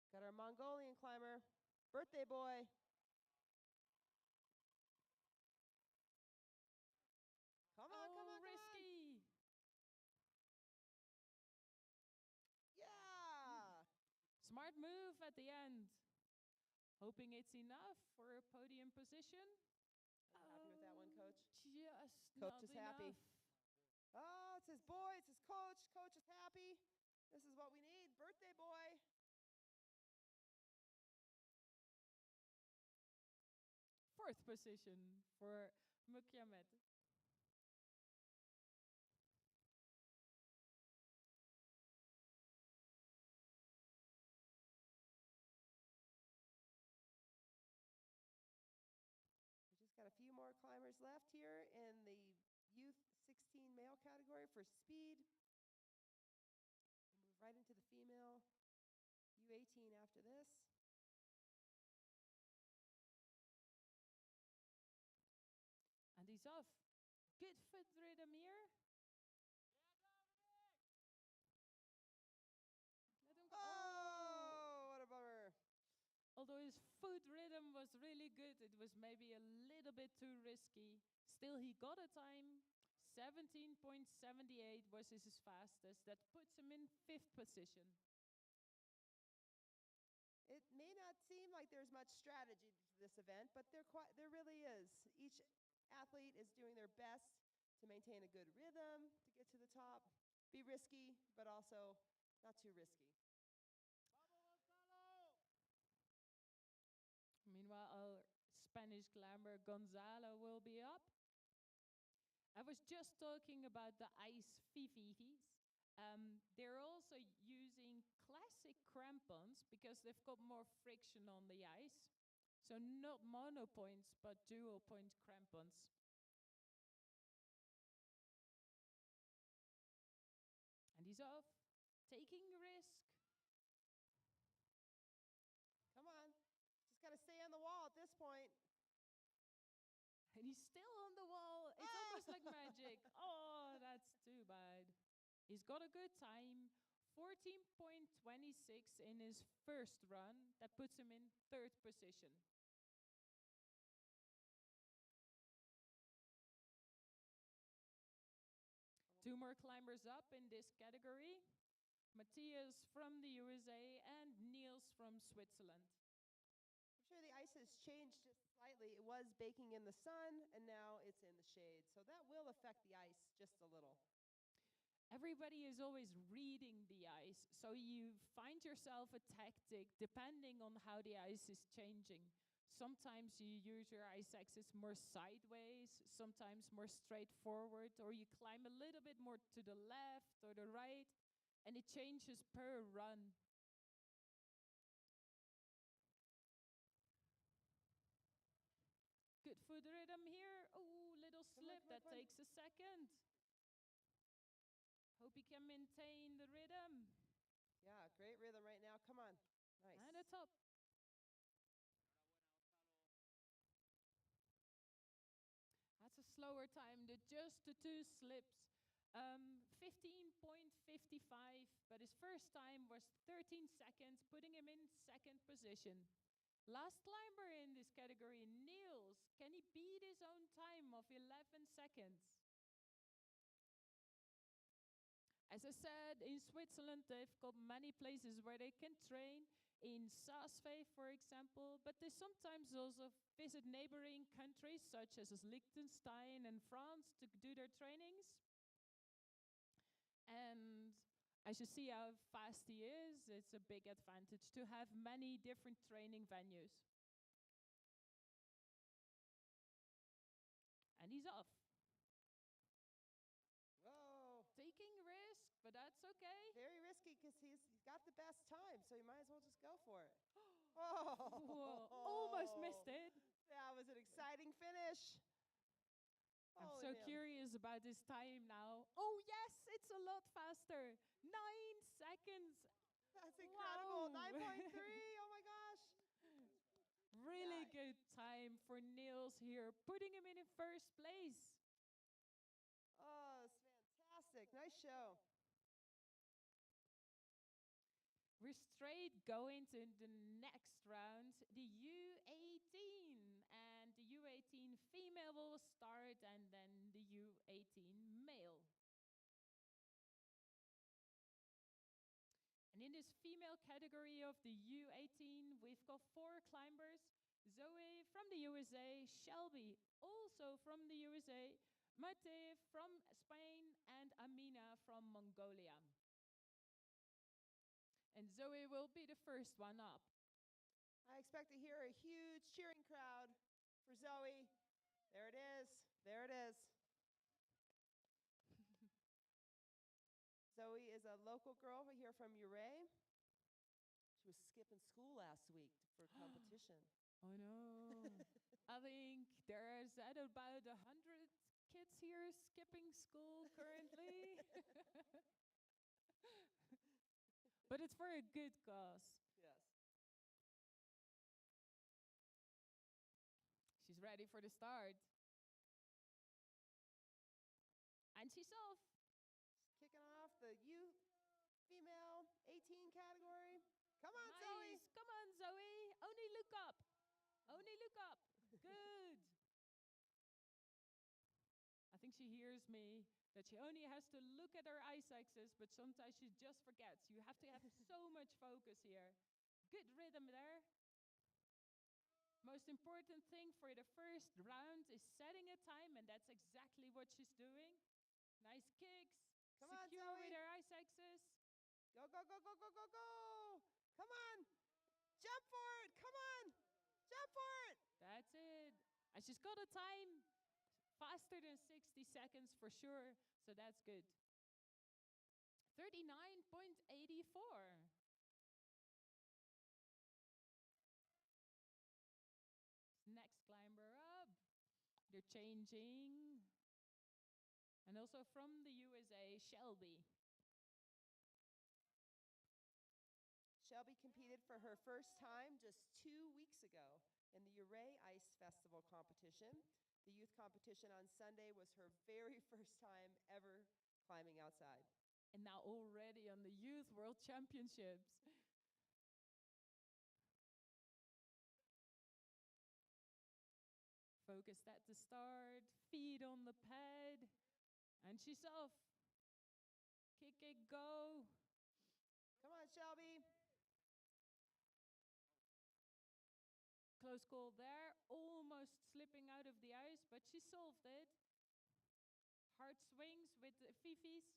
Got our Mongolian climber, birthday boy. Come on, come on, risky. Yeah. Smart move at the end. Hoping it's enough for a podium position. Are you happy with that one, Coach? Just Coach not is happy. enough. Oh, it's his boy, it's his coach. Coach is happy. This is what we need, birthday boy. Fourth position for Mukyamet. We just got a few more climbers left here in the U16 male category for speed. We'll move right into the female U18 after this. And he's off. Good foot rhythm here. Let him go. Oh, what a bummer. Although his foot rhythm was really good, it was maybe a little bit too risky. Still, he got a time. 17.78 was his fastest. That puts him in 5th position. It may not seem like there's much strategy to this event, but there really is. Each athlete is doing their best to maintain a good rhythm, to get to the top, be risky, but also not too risky. Meanwhile, our Spanish climber Gonzalo will be up. I was just talking about the ice fifis. They're also using classic crampons because they've got more friction on the ice. So not mono points, but dual point crampons. And he's off, taking a risk. Come on, just got to stay on the wall at this point. And he's still on the wall. It's almost like magic. Oh, that's too bad. He's got a good time. 14.26 in his first run. That puts him in 3rd position. Two more climbers up in this category. Matthias from the USA, and Niels from Switzerland. I'm sure the ice has changed just slightly. It was baking in the sun, and now it's in the shade. So that will affect the ice just a little. Everybody is always reading the ice, so you find yourself a tactic depending on how the ice is changing. Sometimes you use your ice axis more sideways, sometimes more straight forward, or you climb a little bit more to the left or the right, and it changes per run. Good foot rhythm here. Oh, little slip, that takes a second. Hope he can maintain the rhythm. Yeah, great rhythm right now. Come on. Nice. And a top. That's a slower time, just the two slips. 15.55, but his first time was 13 seconds, putting him in second position. Last climber in this category, Niels. Can he beat his own time of 11 seconds? As I said, in Switzerland, they've got many places where they can train. In Saasvee, for example, but they sometimes also visit neighboring countries such as Liechtenstein and France to do their trainings. And as you see how fast he is, it's a big advantage to have many different training venues. And he's off. Whoa. Taking risk, but that's okay. Very risky because he's got the best time, so you might as well just go for it. Oh. Whoa, almost missed it. That was an exciting finish. I'm Holy so man. curious about this time now. Oh yes, it's a lot faster. 9 seconds. That's incredible. Wow. 9.3. Oh my gosh. Really Yeah. good time for Niels here, putting him in first place. Oh, it's fantastic. Nice show. We're straight going to the next round, the U18. And the U18 female will start, and then the U18 male. And in this female category of the U18, we've got 4 climbers. Zoe from the USA, Shelby also from the USA, Mate from Spain, and Amina from Mongolia. And Zoe will be the first one up. I expect to hear a huge cheering crowd for Zoe. There it is. There it is. Zoe is a local girl here from Ouray. She was skipping school last week for competition. Oh no. I think there's at about 100 kids here skipping school currently. But it's for a good cause. Yes. She's ready for the start. And she's off. Kicking off the female 18 category. Come on, Zoe. Nice. Come on, Zoe. Only look up. Only look up. Good. I think she hears me, that she only has to look at her ice axis, but sometimes she just forgets. You have to have so much focus here. Good rhythm there. Most important thing for the first round is setting a time, and that's exactly what she's doing. Nice kicks. Come on, secure Zoe. with her ice axis. Go, go, go, go, go, go, go. Come on. Jump for it. Come on. Jump for it. That's it. And she's got a time faster than 60 seconds for sure, so that's good. 39.84. Next climber up. They're changing. And also from the USA, Shelby. Shelby competed for her first time just 2 weeks ago in the Ouray Ice Festival competition. The youth competition on Sunday was her very first time ever climbing outside. And now already on the Youth World Championships. Focused at the start, feet on the pad, and she's off. Kick it, go. Come on, Shelby. Close call there. Almost slipping out of the ice, but she solved it. Hard swings with the Fifis.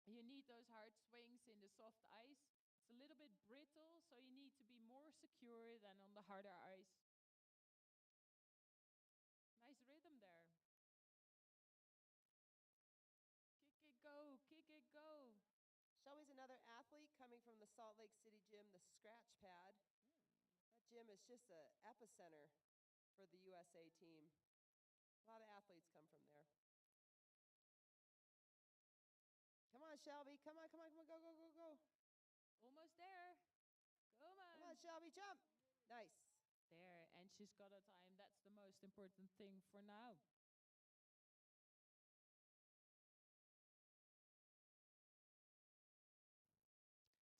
You need those hard swings in the soft ice. It's a little bit brittle, so you need to be more secure than on the harder ice. Nice rhythm there. Kick it, go, kick it, go. Shelby's another athlete coming from the Salt Lake City gym, the Scratch Pad. That gym is just an epicenter for the USA team. A lot of athletes come from there. Come on, Shelby. Come on, come on, come on. Go, go, go, go. Almost there. Come on. Come on, Shelby. Jump. Nice. There, and she's got a time. That's the most important thing for now.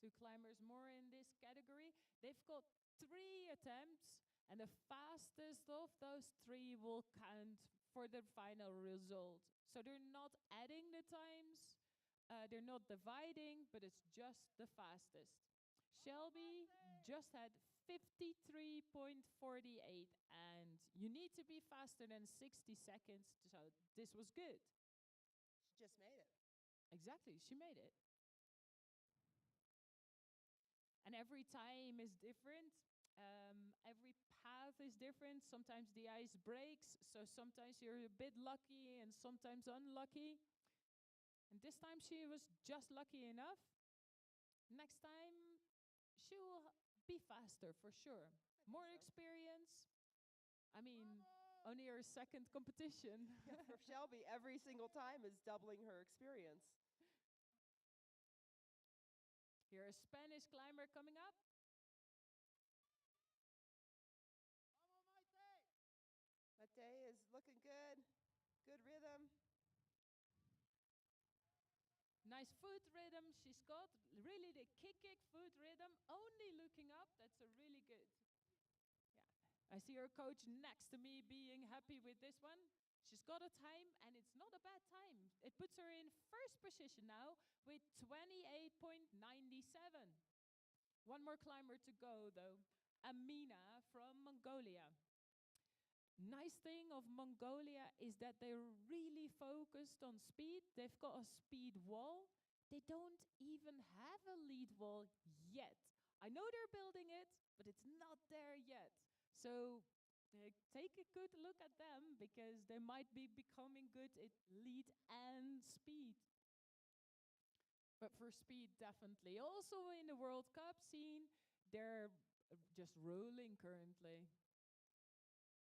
Two climbers more in this category. They've got 3 attempts, and the fastest of those 3 will count for the final result. So they're not adding the times, they're not dividing, but it's just the fastest. Shelby just had 53.48, and you need to be faster than 60 seconds, so this was good. She just made it. Exactly, she made it. And every time is different. Every path is different. Sometimes the ice breaks, so sometimes you're a bit lucky and sometimes unlucky. And this time she was just lucky enough. Next time she will be faster for sure. More experience. I mean, only her second competition. Yeah, for Shelby, every single time is doubling her experience. Here, a Spanish climber coming up. Mate is looking good. Good rhythm. Nice foot rhythm she's got. Really the kick foot rhythm. Only looking up, that's a really good. Yeah, I see her coach next to me being happy with this one. She's got a time, and it's not a bad time. It puts her in first position now with 28.97. One more climber to go, though. Amina from Mongolia. Nice thing of Mongolia is that they're really focused on speed. They've got a speed wall. They don't even have a lead wall yet. I know they're building it, but it's not there yet. So take a good look at them, because they might be becoming good at lead and speed. But for speed, definitely. Also in the World Cup scene, they're just rolling currently.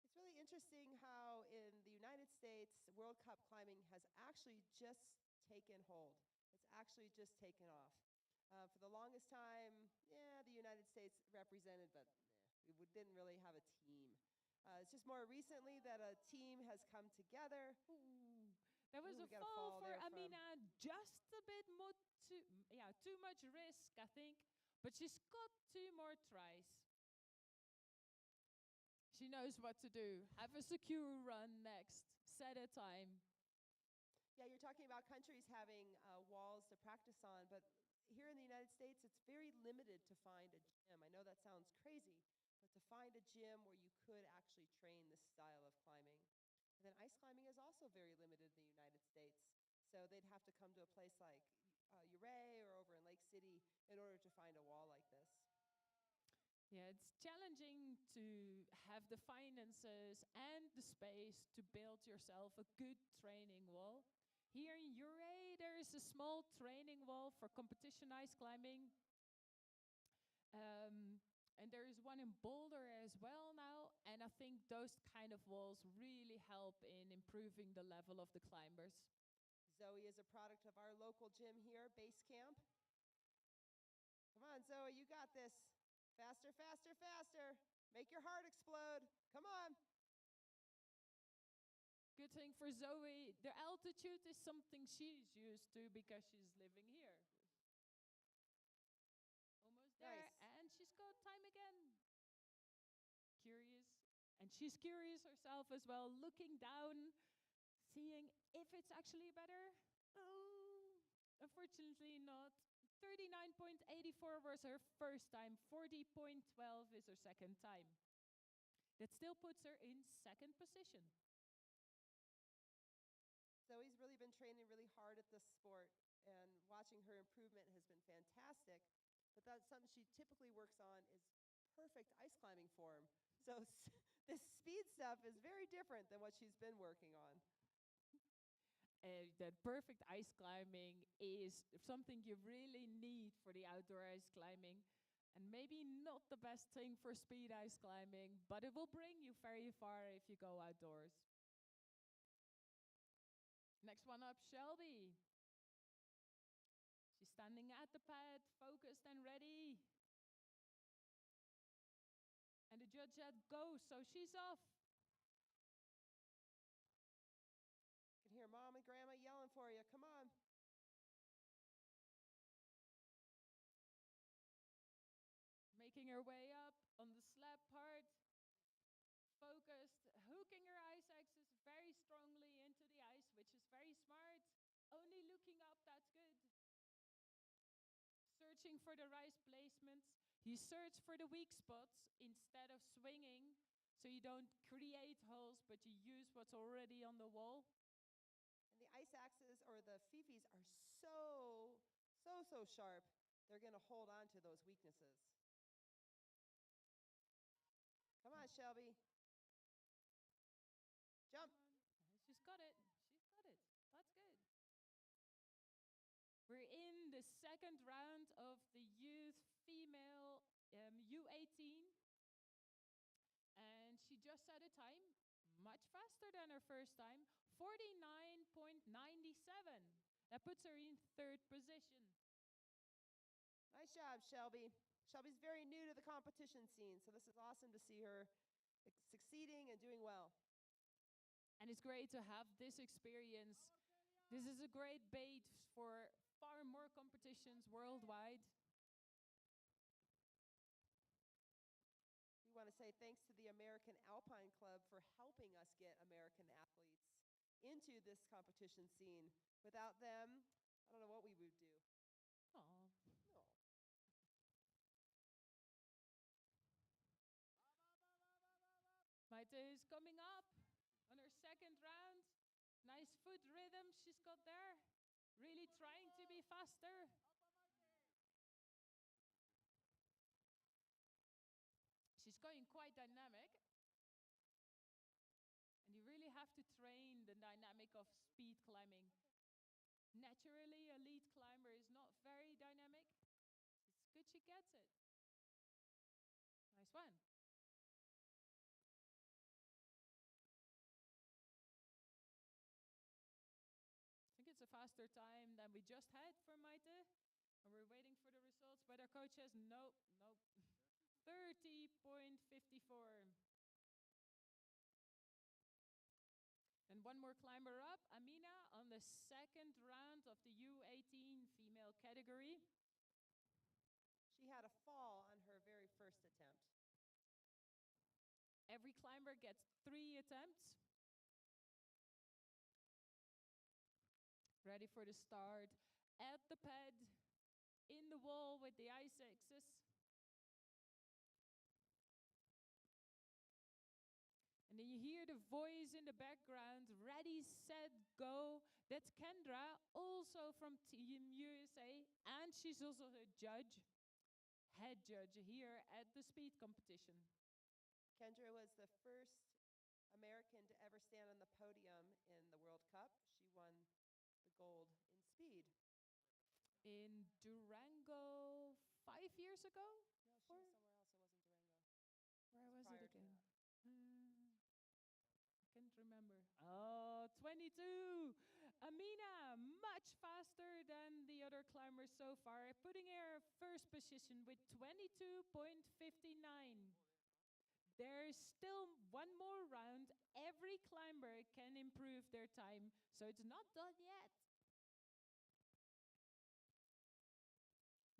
It's really interesting how in the United States, World Cup climbing has actually just taken hold. It's actually just taken off. For the longest time, the United States represented, but we didn't really have a team. It's just more recently that a team has come together. Ooh, there was a fall for Amina, just a bit more too much risk, I think. But she's got 2 more tries. She knows what to do. Have a secure run next. Set a time. Yeah, you're talking about countries having walls to practice on, but here in the United States, it's very limited to find a gym. I know that sounds crazy, but to find a gym where you could actually train this style of climbing. And then ice climbing is also very limited in the United States. So they'd have to come to a place like Ouray or over in Lake City in order to find a wall like this. Yeah, it's challenging to have the finances and the space to build yourself a good training wall. Here in Ouray, there is a small training wall for competition ice climbing. And there is one in Boulder as well now. And I think those kind of walls really help in improving the level of the climbers. Zoe is a product of our local gym here, Base Camp. Come on, Zoe, you got this. Faster, faster, faster. Make your heart explode. Come on. Good thing for Zoe, the altitude is something she's used to because she's living here. Almost there, Nice. and she's got time again. Curious, and she's curious herself as well, looking down, seeing if it's actually better. Oh, unfortunately not. 39.84 was her first time. 40.12 is her second time. That still puts her in second position. Zoe's really been training really hard at this sport, and watching her improvement has been fantastic. But that's something she typically works on is perfect ice climbing form. So this speed stuff is very different than what she's been working on. That perfect ice climbing is something you really need for the outdoor ice climbing. And maybe not the best thing for speed ice climbing, but it will bring you very far if you go outdoors. Next one up, Shelby. She's standing at the pad, focused and ready. And the judge said go, so she's off. You can hear Mom and Grandma yelling for you. Come on. Making her way up on the slab part. Focused, hooking her ice axes very strongly into the ice, which is very smart. Only looking up, that's good. Searching for the right placements. You search for the weak spots instead of swinging, so you don't create holes, but you use what's already on the wall. And the ice axes or the fifis are so sharp, they're going to hold on to those weaknesses. Come on, Shelby. Jump. She's got it. She's got it. That's good. We're in the second round of the youth female U18. And she just set a time much faster than her first time, 49.97. That puts her in third position. Nice job, Shelby. Shelby's very new to the competition scene, so this is awesome to see her succeeding and doing well. And it's great to have this experience. This is a great bait for far more competitions worldwide. We want to say thanks to the American Alpine Club for helping us get American athletes into this competition scene. Without them, I don't know what we would do. Aww. No. Maite is coming up on her second round. Nice foot rhythm she's got there. Really trying to be faster. She's going quite dynamic. And you really have to train the dynamic of speed climbing. Naturally, a lead climber is not very dynamic. It's good she gets it. Nice one. I think it's a faster time than we just had for Maite. And we're waiting for the results, but our coach says nope. 30.54. And one more climber up, Amina, on the second round of the U18 female category. She had a fall on her very first attempt. Every climber gets 3 attempts. Ready for the start. At the pad, in the wall with the ice axes. And then you hear the voice in the background, ready, set, go. That's Kendra, also from Team USA, and she's also a judge, head judge here at the speed competition. Kendra was the first American to ever stand on the podium in the World Cup. She won the gold in speed. In Durango 5 years ago? No, she was somewhere else. It wasn't Durango. Where was it again? I can't remember. 22. Amina, much faster than the other climbers so far, putting her first position with 22.59. There's still one more round. Every climber can improve their time, so it's not done yet.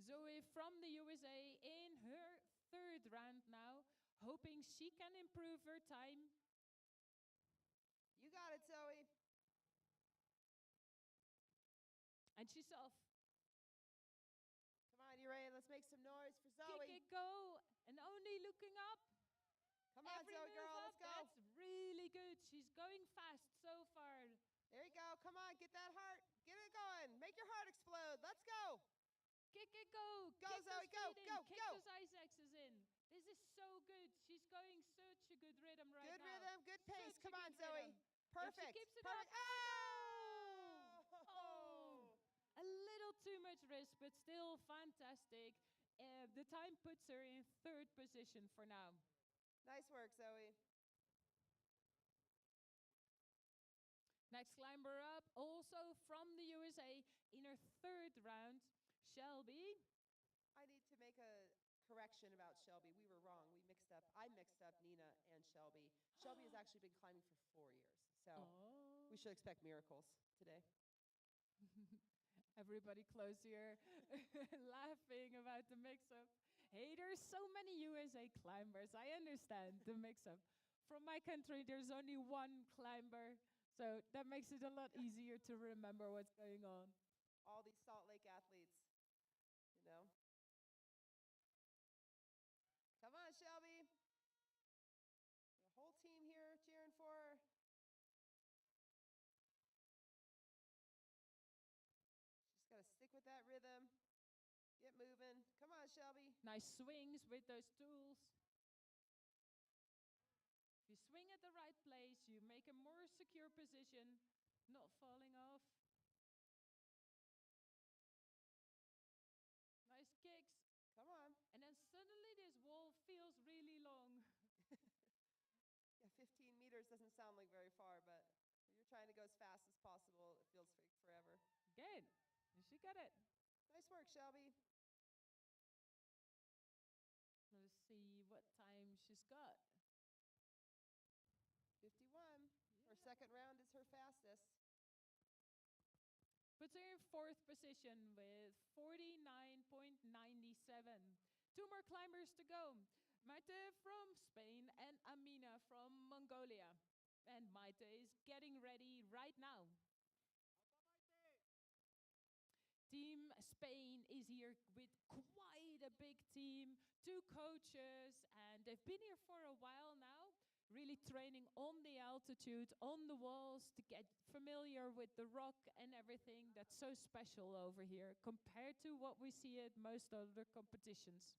Zoe from the USA in her third round now, hoping she can improve her time. You got it, Zoe. And she's off. go. And only looking up. Come on, Every Zoe move girl, up, let's go. that's really good. She's going fast so far. There you go. Come on, get that heart. Get it going. Make your heart explode. Let's go. Kick it, go. Go, Kick Zoe, those go, feet in. go, Kick go. those ice axes in. This is so good. She's going such a good rhythm right Good now. rhythm, good pace. Such a Come on, good Zoe. rhythm. Perfect. If she keeps it Perfect. up. Oh! Oh! A little too much risk, but still fantastic. The time puts her in third position for now. Nice work, Zoe. Next climber up, also from the USA, in her third round, Shelby. I need to make a correction about Shelby. We were wrong. I mixed up Nina and Shelby. Shelby has actually been climbing for 4 years. So we should expect miracles today. Everybody close here, laughing about the mix-up. Hey, there's so many USA climbers. I understand the mix-up. From my country, there's only one climber, so that makes it a lot easier to remember what's going on. All these Salt Lake athletes, you know. Come on, Shelby. The whole team here cheering for her. Just got to stick with that rhythm. Get moving. Come on, Shelby. Nice swings with those tools. If you swing at the right place, you make a more secure position, not falling off. Nice kicks. Come on. And then suddenly this wall feels really long. Yeah, 15 meters doesn't sound like very far, but when you're trying to go as fast as possible, it feels like forever. Good. She got it. Nice work, Shelby. Let's see what time she's got. 51. Her second round is her fastest. Puts her in fourth position with 49.97. Two more climbers to go. Maite from Spain and Amina from Mongolia. And Maite is getting ready right now. Team Spain is here with quite a big team, 2 coaches, and they've been here for a while now, really training on the altitude, on the walls, to get familiar with the rock and everything that's so special over here compared to what we see at most other competitions.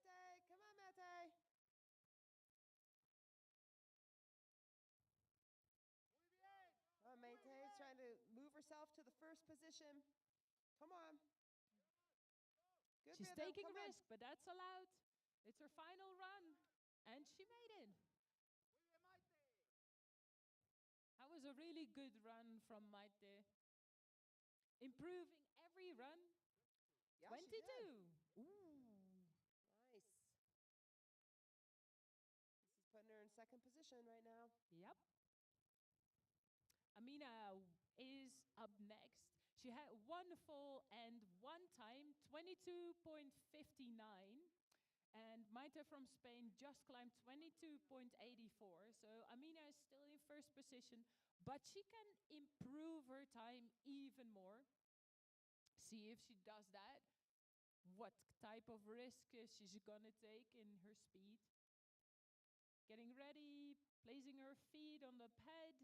Mate, come on, Mate. Mate's trying to move herself to the first position. Come on. Good She's rhythm. taking a Come on. risk, but that's allowed. It's her final run, and she made it. That was a really good run from Maite. Improving every run. Yeah, 22. she did. Ooh. Nice. This is putting her in second position right now. Yep. Amina is up next. She had one fall and one time, 22.59. And Maite from Spain just climbed 22.84. So Amina is still in first position, but she can improve her time even more. See if she does that. What type of risk she's gonna take in her speed. Getting ready, placing her feet on the pad,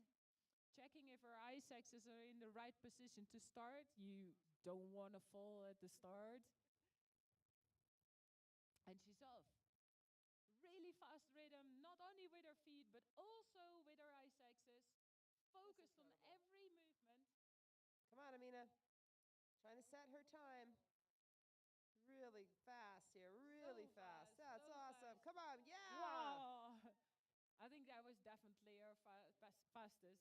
checking if her ice axes are in the right position to start. You don't want to fall at the start. And she's off. Really fast rhythm, not only with her feet, but also with her ice axes. Focused on every movement. Come on, Amina. Trying to set her time. Really fast here, really So fast. fast, That's so awesome. fast. Come on, yeah. Wow! I think that was definitely her fastest.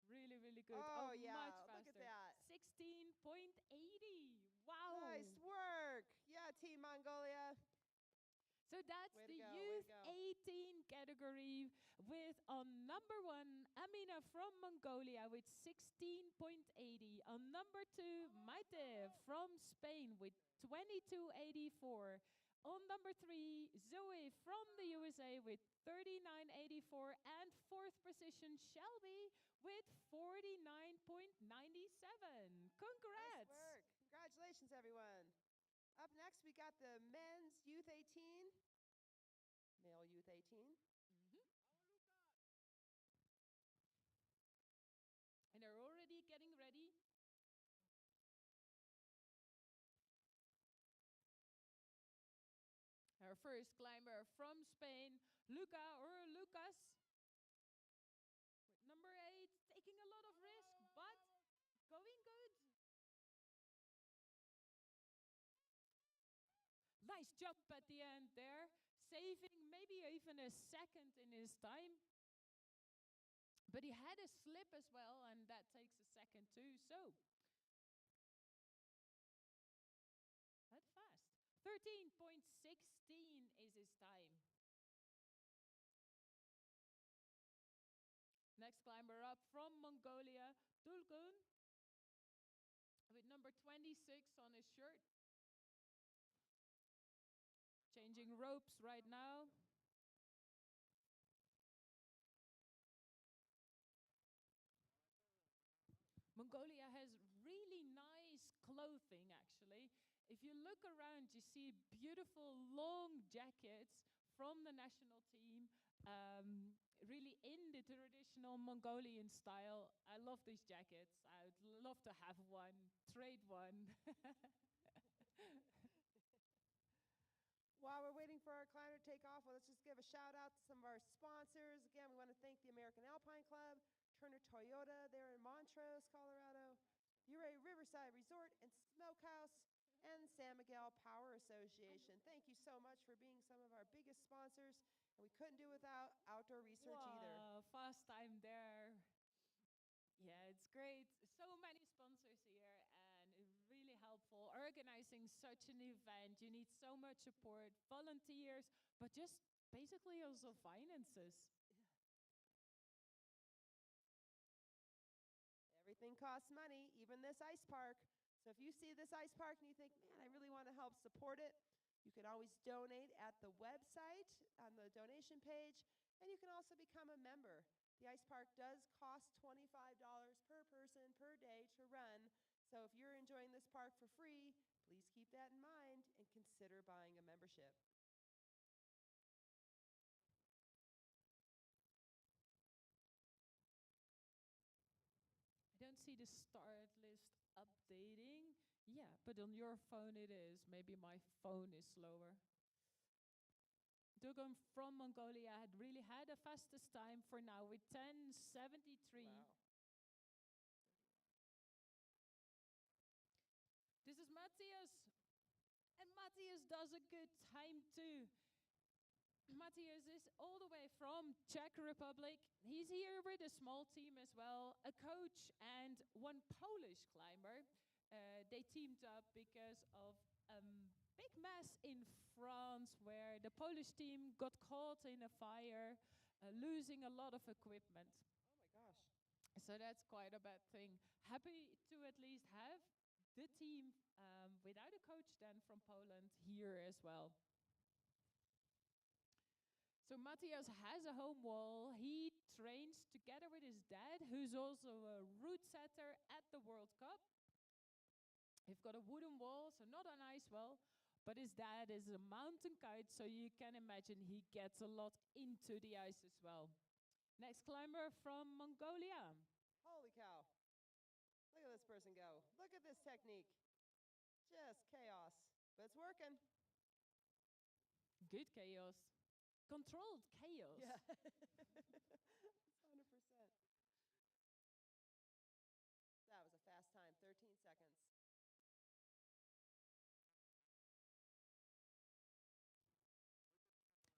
Really, really good. Oh, yeah, much look faster. at that. 16.80. Wow! Nice work. Yeah, Team Mongolia. So that's Way to the go, way to go. U18 category with on number 1, Amina from Mongolia with 16.80. On number 2, Maite from Spain with 22.84. On number 3, Zoe from the USA with 39.84. And 4th position, Shelby with 49.97. Congrats! Nice work. Congratulations, everyone. Up next, we got the men's Youth 18, male Youth 18. And they're already getting ready. Our first climber from Spain, Lucas. With number 8, taking a lot of risk, but going good. Nice jump at the end there, saving maybe even a second in his time. But he had a slip as well, and that takes a second too, so. That fast. 13.16 is his time. Next climber up from Mongolia, Tulkun, with number 26 on his shirt. Changing ropes right now. Mongolia has really nice clothing, actually. If you look around, you see beautiful long jackets from the national team, really in the traditional Mongolian style. I love these jackets. I would love to have one, trade one. While we're waiting for our climber to take off, well, let's just give a shout out to some of our sponsors. Again, we want to thank the American Alpine Club, Turner Toyota there in Montrose, Colorado, Ouray Riverside Resort and Smokehouse, and San Miguel Power Association. Thank you so much for being some of our biggest sponsors, and we couldn't do without Outdoor Research either. Fast time there. Yeah, it's great. So many sponsors here, and really helpful. Organizing such an event, you need so much support, volunteers, but just basically also finances. Everything costs money, even this ice park. So if you see this ice park and you think, man, I really want to help support it, you can always donate at the website on the donation page, and you can also become a member. The ice park does cost $25 per person per day to run. So if you're enjoying this park for free, please keep that in mind and consider buying a membership. I don't see the start list updating. Yeah, but on your phone it is. Maybe my phone is slower. Dugan from Mongolia had really had the fastest time for now with 10:73. Wow. This is Matthias. And Matthias does a good time too. Matthias is all the way from Czech Republic. He's here with a small team as well, a coach and one Polish climber. They teamed up because of big mess in France where the Polish team got caught in a fire, losing a lot of equipment. Oh my gosh. So that's quite a bad thing. Happy to at least have the team without a coach then from Poland here as well. So Matthias has a home wall. He trains together with his dad, who's also a route setter at the World Cup. He's got a wooden wall, so not an ice wall, but his dad is a mountain guide, so you can imagine he gets a lot into the ice as well. Next climber from Mongolia. Holy cow. Look at this person go. Look at this technique. Just chaos, but it's working. Good chaos. Controlled chaos. Yeah. 100%. That was a fast time, 13 seconds.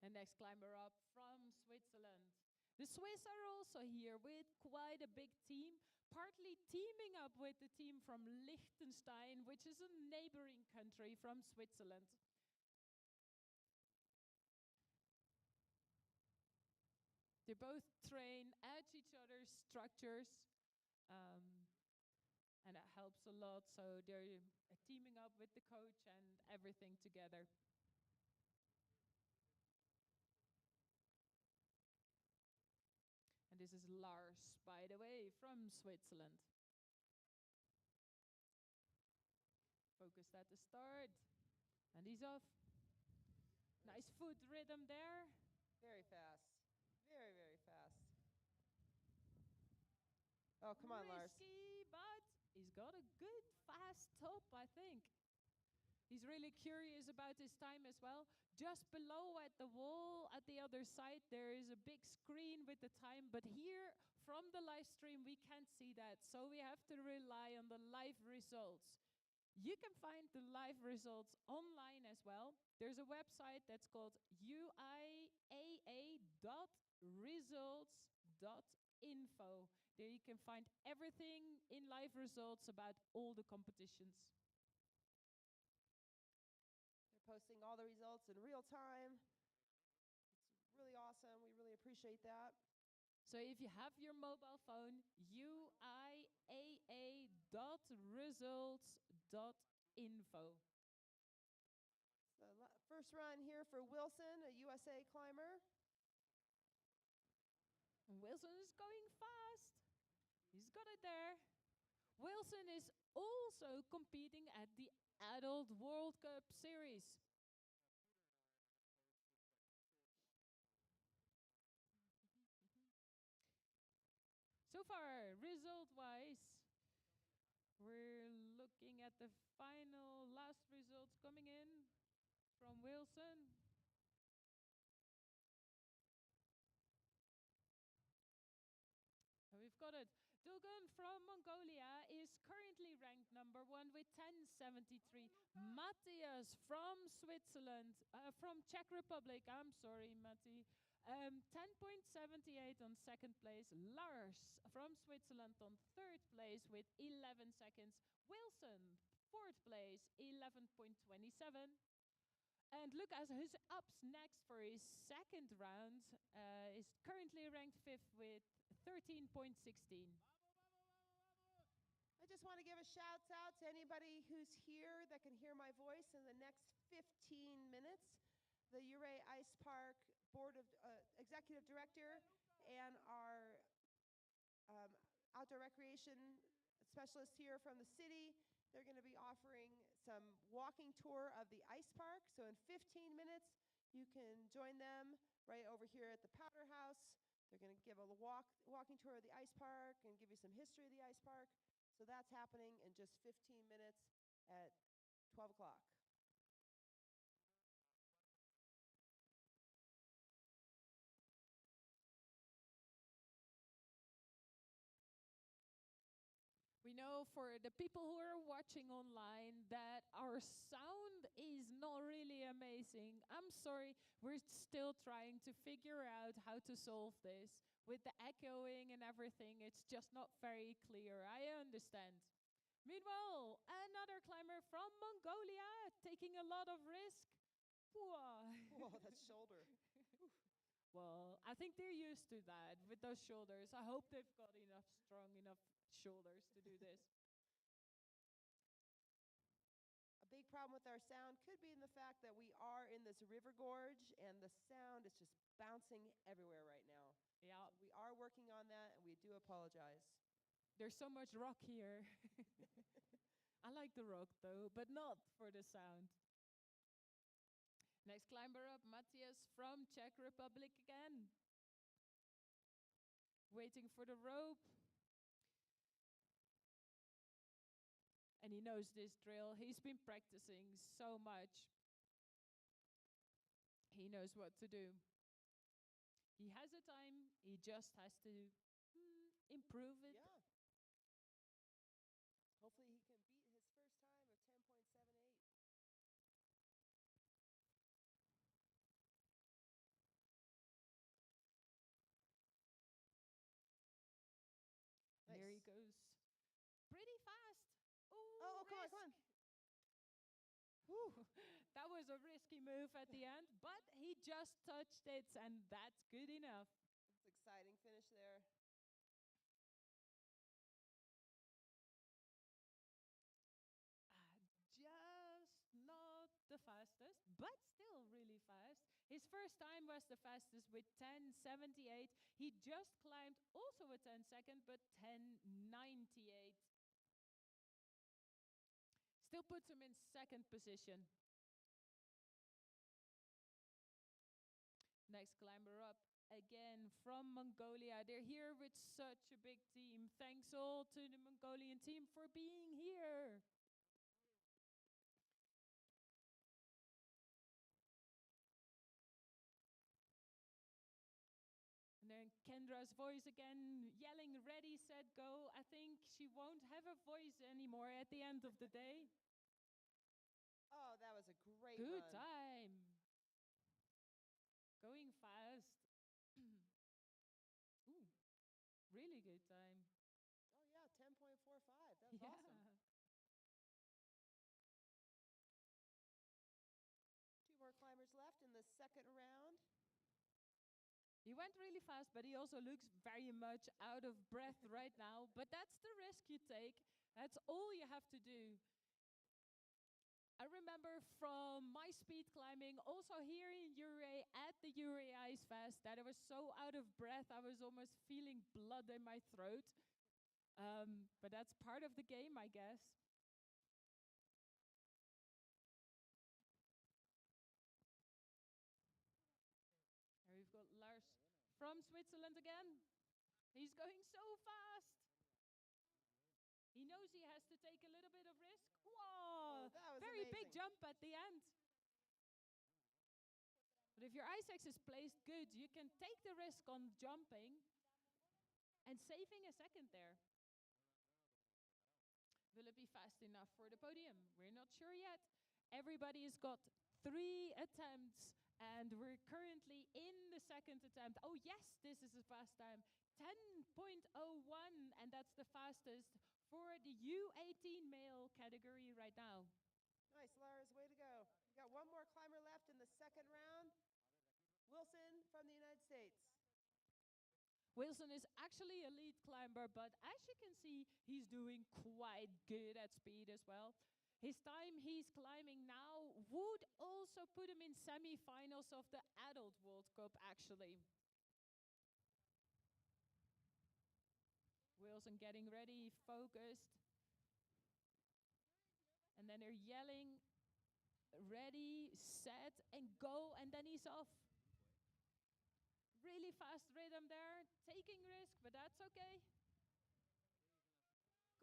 And next climber up from Switzerland. The Swiss are also here with quite a big team, partly teaming up with the team from Liechtenstein, which is a neighboring country from Switzerland. They both train at each other's structures, and that helps a lot. So they're teaming up with the coach and everything together. This is Lars, by the way, from Switzerland. Focused at the start. And he's off. Nice foot rhythm there. Very fast. Very, very fast. Oh, come on, Lars. Risky, but he's got a good fast top, I think. He's really curious about his time as well. Just below at the wall, at the other side, there is a big screen with the time. But here, from the live stream, we can't see that. So we have to rely on the live results. You can find the live results online as well. There's a website that's called UIAA.results.info. There you can find everything in live results about all the competitions. They're posting all the results in real time. It's really awesome. We really appreciate that. So if you have your mobile phone, UIAA.results.info. So first run here for Wilson, a USA climber. Wilson is going fast. He's got it there. Wilson is also competing at the Adult World Cup Series. So far, result-wise, we're looking at the final last results coming in from Wilson. We've got it. Dugan from Mongolia is currently ranked number 1 with 10.73. Matthias from Switzerland, from Czech Republic, I'm sorry, Matti, 10.78 on second place. Lars from Switzerland on third place with 11 seconds. Wilson, fourth place, 11.27. And Lucas, who's up next for his second round, is currently ranked fifth with 13.16. I just want to give a shout out to anybody who's here that can hear my voice in the next 15 minutes. The Ouray Ice Park Board of Executive Director and our outdoor recreation specialist here from the city, they're going to be offering some walking tour of the ice park. So in 15 minutes, you can join them right over here at the Powder House. They're going to give a walking tour of the ice park and give you some history of the ice park. So that's happening in just 15 minutes at 12 o'clock. We know for the people who are watching online that our sound is not really amazing. I'm sorry, we're still trying to figure out how to solve this. With the echoing and everything, it's just not very clear. I understand. Meanwhile, another climber from Mongolia taking a lot of risk. Whoa, that shoulder. Well, I think they're used to that with those shoulders. I hope they've got strong enough shoulders to do this. A big problem with our sound could be in the fact that we are in this river gorge and the sound is just bouncing everywhere right now. Yeah. So we are working on that and we do apologize. There's so much rock here. I like the rock though, but not for the sound. Next climber up, Matthias from Czech Republic again. Waiting for the rope. And he knows this drill. He's been practicing so much. He knows what to do. He has a time. He just has to improve it. Yeah. Hopefully he can beat his first time of 10.78. Nice. There he goes. Pretty fast. Oh, come on, come on. Whew. That was a risky move at the end, but he just touched it, and that's good enough. It's exciting finish there. Just not the fastest, but still really fast. His first time was the fastest with 10:78. He just climbed also a 10-second, but 10:98. Still puts him in second position. Next climber up, again from Mongolia. They're here with such a big team. Thanks all to the Mongolian team for being here. And then Kendra's voice again, yelling, ready, set, go. I think she won't have a voice anymore at the end of the day. Oh, that was a great Good run. time. Going fast. Ooh, really good time. Oh, yeah, 10.45. That was awesome. 2 more climbers left in the second round. He went really fast, but he also looks very much out of breath right now. But that's the risk you take. That's all you have to do. I remember from my speed climbing, also here in Ouray, at the Ouray Ice Fest, that I was so out of breath, I was almost feeling blood in my throat. But that's part of the game, I guess. Here we've got Lars from Switzerland again. He's going so fast. He knows he has to take a little bit of risk. Whoa! That was Very amazing. big jump at the end. But if your ice axe is placed good, you can take the risk on jumping and saving a second there. Will it be fast enough for the podium? We're not sure yet. Everybody has got 3 attempts, and we're currently in the second attempt. Oh yes, this is a fast time. 10.01, and that's the fastest for the U18 male category right now. Nice, Lars. Way to go. We've got 1 more climber left in the second round. Wilson from the United States. Wilson is actually a lead climber, but as you can see, he's doing quite good at speed as well. His time he's climbing now would also put him in semi-finals of the Adult World Cup, actually. Wilson getting ready, focused. And then they're yelling, ready, set, and go, and then he's off. Really fast rhythm there, taking risk, but that's okay.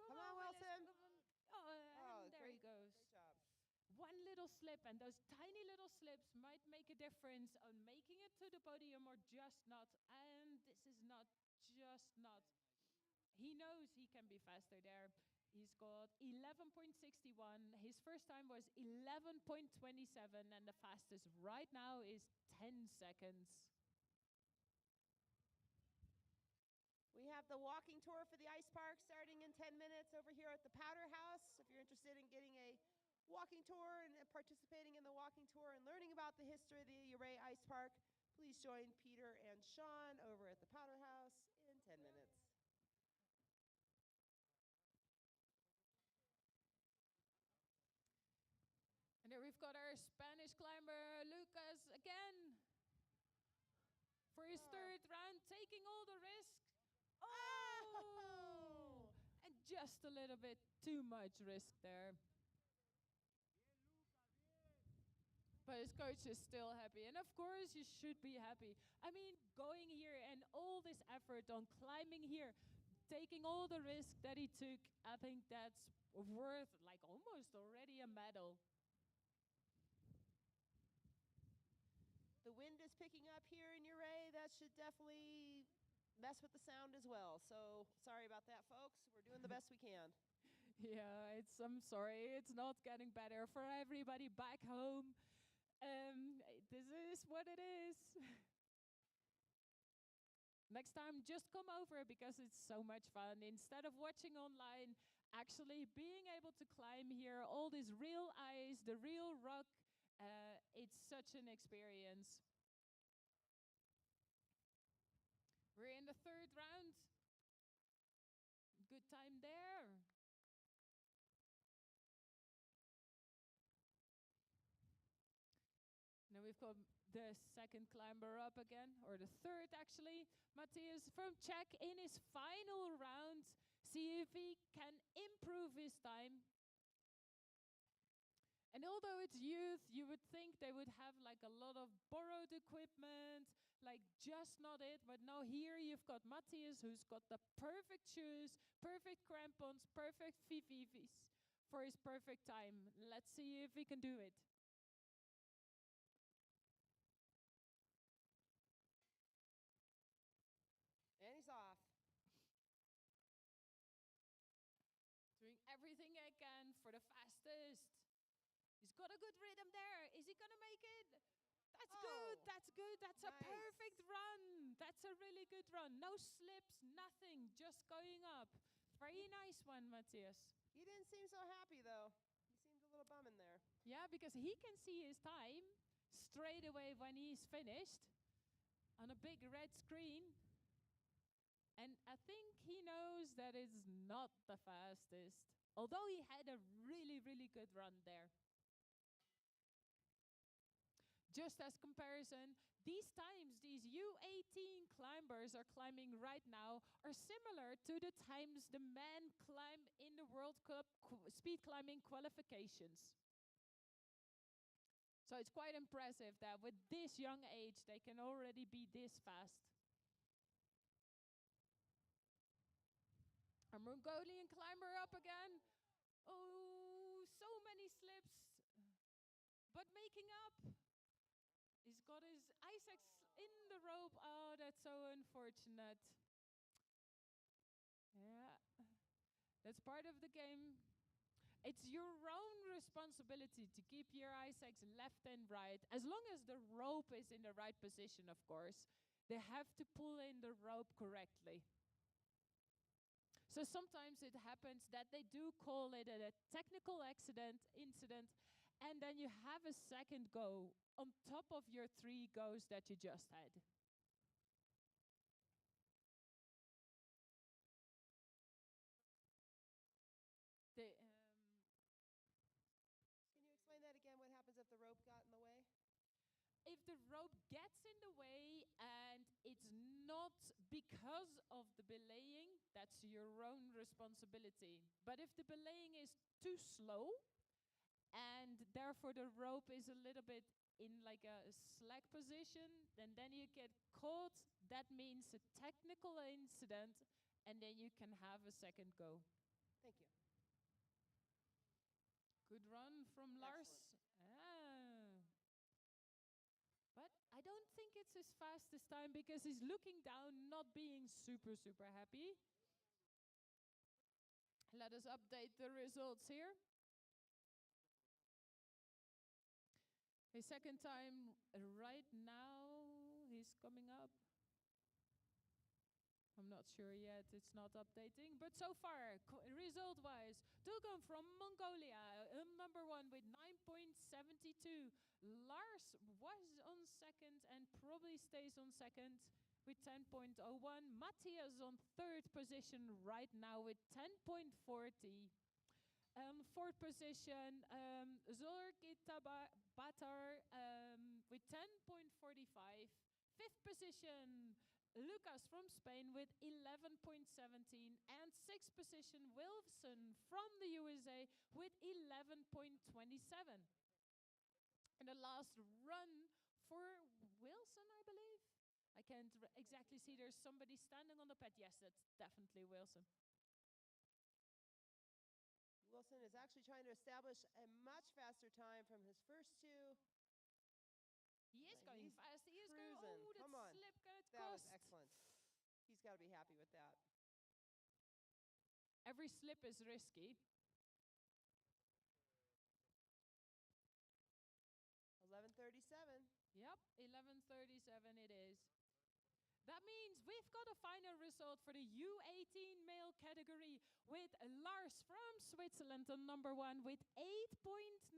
Come on, Wilson. Oh, and there he goes. Great job. 1 little slip, and those tiny little slips might make a difference on making it to the podium or just not. And this is not just not. He knows he can be faster there. He's got 11.61. His first time was 11.27, and the fastest right now is 10 seconds. We have the walking tour for the ice park starting in 10 minutes over here at the Powder House. If you're interested in getting a walking tour and participating in the walking tour and learning about the history of the Ouray Ice Park, please join Peter and Sean over at the Powder House in 10 minutes. And there we've got our Spanish climber, Lucas, again. For his 3rd round, taking all the risk. Oh! And just a little bit too much risk there. But his coach is still happy. And of course, you should be happy. I mean, going here and all this effort on climbing here, taking all the risk that he took, I think that's worth like almost already a medal. The wind is picking up here in Ouray. That should definitely mess with the sound as well. So sorry about that, folks. We're doing the best we can. Yeah, I'm sorry, it's not getting better for everybody back home. This is what it is. Next time, just come over because it's so much fun. Instead of watching online, actually being able to climb here, all this real ice, the real rock, it's such an experience. We're in the 3rd round. Good time there. Now we've got the second climber up again, or the third actually. Matthias from Czech in his final round. See if he can improve his time. And although it's youth, you would think they would have like a lot of borrowed equipment, like just not it. But now here you've got Matthias, who's got the perfect shoes, perfect crampons, perfect VVVs for his perfect time. Let's see if he can do it. And he's off. Doing everything I can for the fastest. He's got a good rhythm there. Is he gonna make it? That's good, that's good. That's nice. A perfect run. That's a really good run. No slips, nothing, just going up. Very nice one, Matthias. He didn't seem so happy, though. He seemed a little bum in there. Yeah, because he can see his time straight away when he's finished on a big red screen. And I think he knows that it's not the fastest, although he had a really, really good run there. Just as comparison, these times, these U18 climbers are climbing right now are similar to the times the men climb in the World Cup speed climbing qualifications. So it's quite impressive that with this young age, they can already be this fast. A Mongolian climber up again. Oh, so many slips, but making up. He's got his Isaacs in the rope. Oh, that's so unfortunate. Yeah, that's part of the game. It's your own responsibility to keep your Isaacs left and right, as long as the rope is in the right position, of course. They have to pull in the rope correctly. So sometimes it happens that they do call it a technical incident, and then you have a second go on top of your 3 goes that you just had. Can you explain that again? What happens if the rope got in the way? If the rope gets in the way and it's not because of the belaying, that's your own responsibility. But if the belaying is too slow and therefore the rope is a little bit in like a slack position, then you get caught. That means a technical incident, and then you can have a second go. Thank you. Good run from Lars. But I don't think it's his fastest time because he's looking down, not being super, super happy. Let us update the results here. His second time right now, he's coming up. I'm not sure yet, it's not updating. But so far, result-wise, Dulgun from Mongolia, number 1 with 9.72. Lars was on second and probably stays on second with 10.01. Matthias on third position right now with 10.40. Fourth position, Zorki Batar with 10.45. Fifth position, Lucas from Spain with 11.17. And sixth position, Wilson from the USA with 11.27. And the last run for Wilson, I believe. I can't exactly see. There's somebody standing on the pad. Yes, that's definitely Wilson. Wilson is actually trying to establish a much faster time from his first 2. He is going fast. He is cruising. going. Oh, that Come on. slip got That was cost. excellent. He's got to be happy with that. Every slip is risky. 11:37. Yep, 11:37 it is. That means we've got a final result for the U18 male category with Lars from Switzerland on number 1 with 8.99.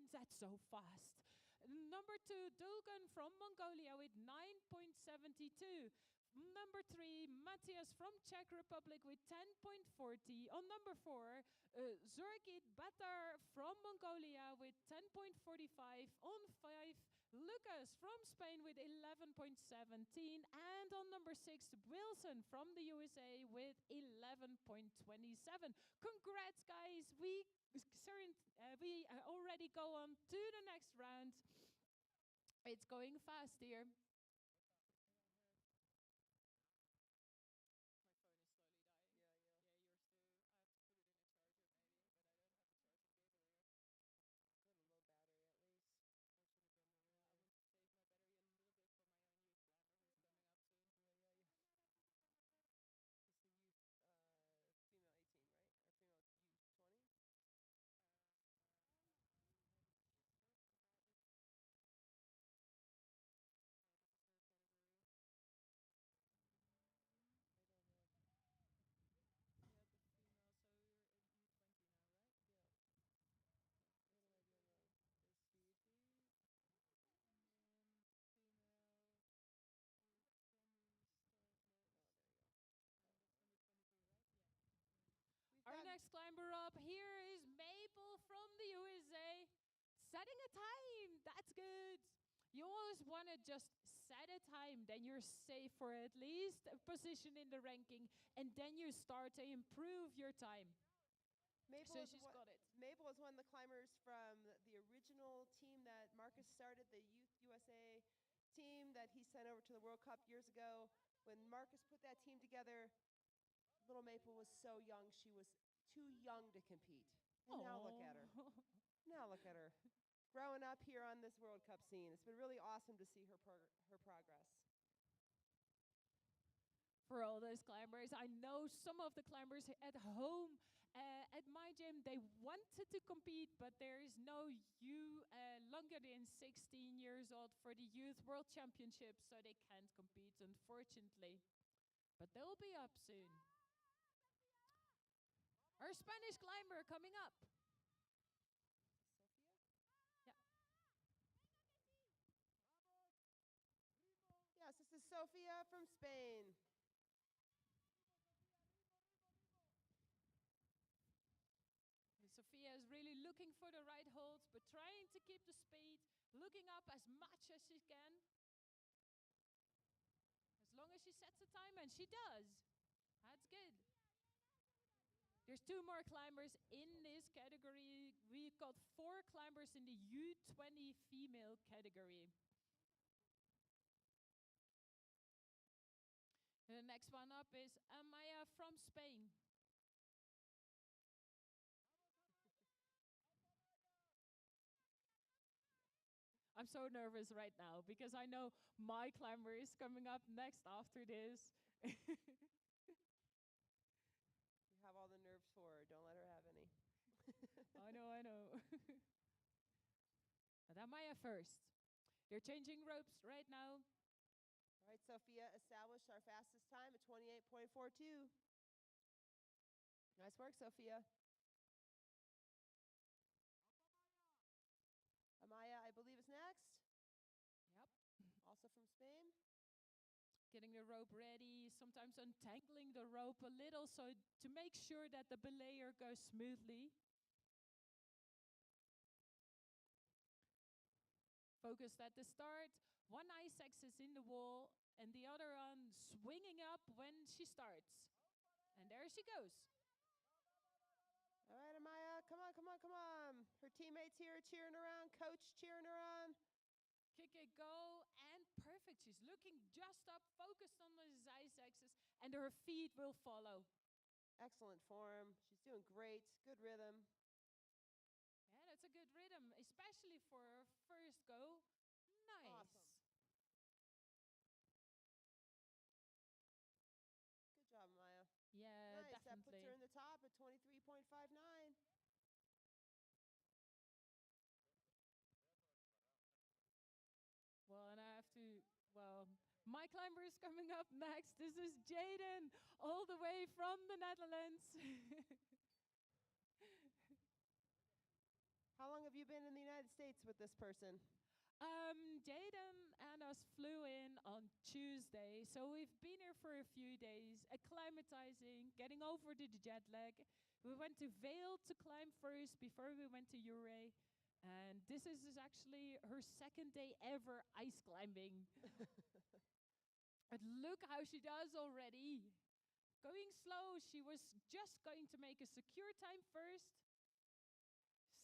That's so fast. Number 2, Dulgun from Mongolia with 9.72. Number 3, Matthias from Czech Republic with 10.40. On number 4, Zorgit Batar from Mongolia with 10.45. On 5, Lucas from Spain with 11.17. And on number 6, Wilson from the USA with 11.27. Congrats, guys. We already go on to the next round. It's going fast here. Our next climber up here is Maple from the USA. Setting a time, that's good. You always want to just set a time, then you're safe for at least a position in the ranking, and then you start to improve your time. Maple, So is she's one, got it. Maple is one of the climbers from the original team that Marcus started, the Youth USA team that he sent over to the World Cup years ago. When Marcus put that team together, little Maple was so young, she was too young to compete. And now look at her. Now look at her. Growing up here on this World Cup scene. It's been really awesome to see her progress. For all those climbers, I know some of the climbers at home at my gym, they wanted to compete, but there is no longer than 16 years old for the Youth World Championship, so they can't compete, unfortunately. But they'll be up soon. Our Spanish climber coming up. Sophia? Yeah. Yes, this is Sophia from Spain. Sophia is really looking for the right holds, but trying to keep the speed, looking up as much as she can. As long as she sets the time, and she does. That's good. There's 2 more climbers in this category. We've got 4 climbers in the U20 female category. And the next one up is Amaya from Spain. I'm so nervous right now because I know my climber is coming up next after this. You have all the nerves for her. Don't let her have any. I know. But Amaya first. They're changing ropes right now. All right, Sophia established our fastest time at 28.42. Nice work, Sophia. Amaya, I believe, is next. Yep. Also from Spain. Getting the rope ready, sometimes untangling the rope a little so to make sure that the belayer goes smoothly. Focused at the start. One ice axis in the wall and the other on swinging up when she starts. And there she goes. All right, Amaya, come on, come on, come on. Her teammates here cheering her on, coach cheering her on. Kick it, go, and perfect. She's looking just up, focused on the ice axis, and her feet will follow. Excellent form. She's doing great. Good rhythm. Yeah, that's a good rhythm, especially for her first go. Nice. Awesome. Good job, Amaya. Yeah, nice. definitely. That puts her in the top at 23.59. Well, and I have to, my climber is coming up next. This is Jaden, all the way from the Netherlands. How long have you been in the United States with this person? Jaden and us flew in on Tuesday, so we've been here for a few days, acclimatizing, getting over the jet lag. We went to Vail to climb first before we went to Ouray. And this is actually her second day ever ice climbing. But look how she does already. Going slow, she was just going to make a secure time first.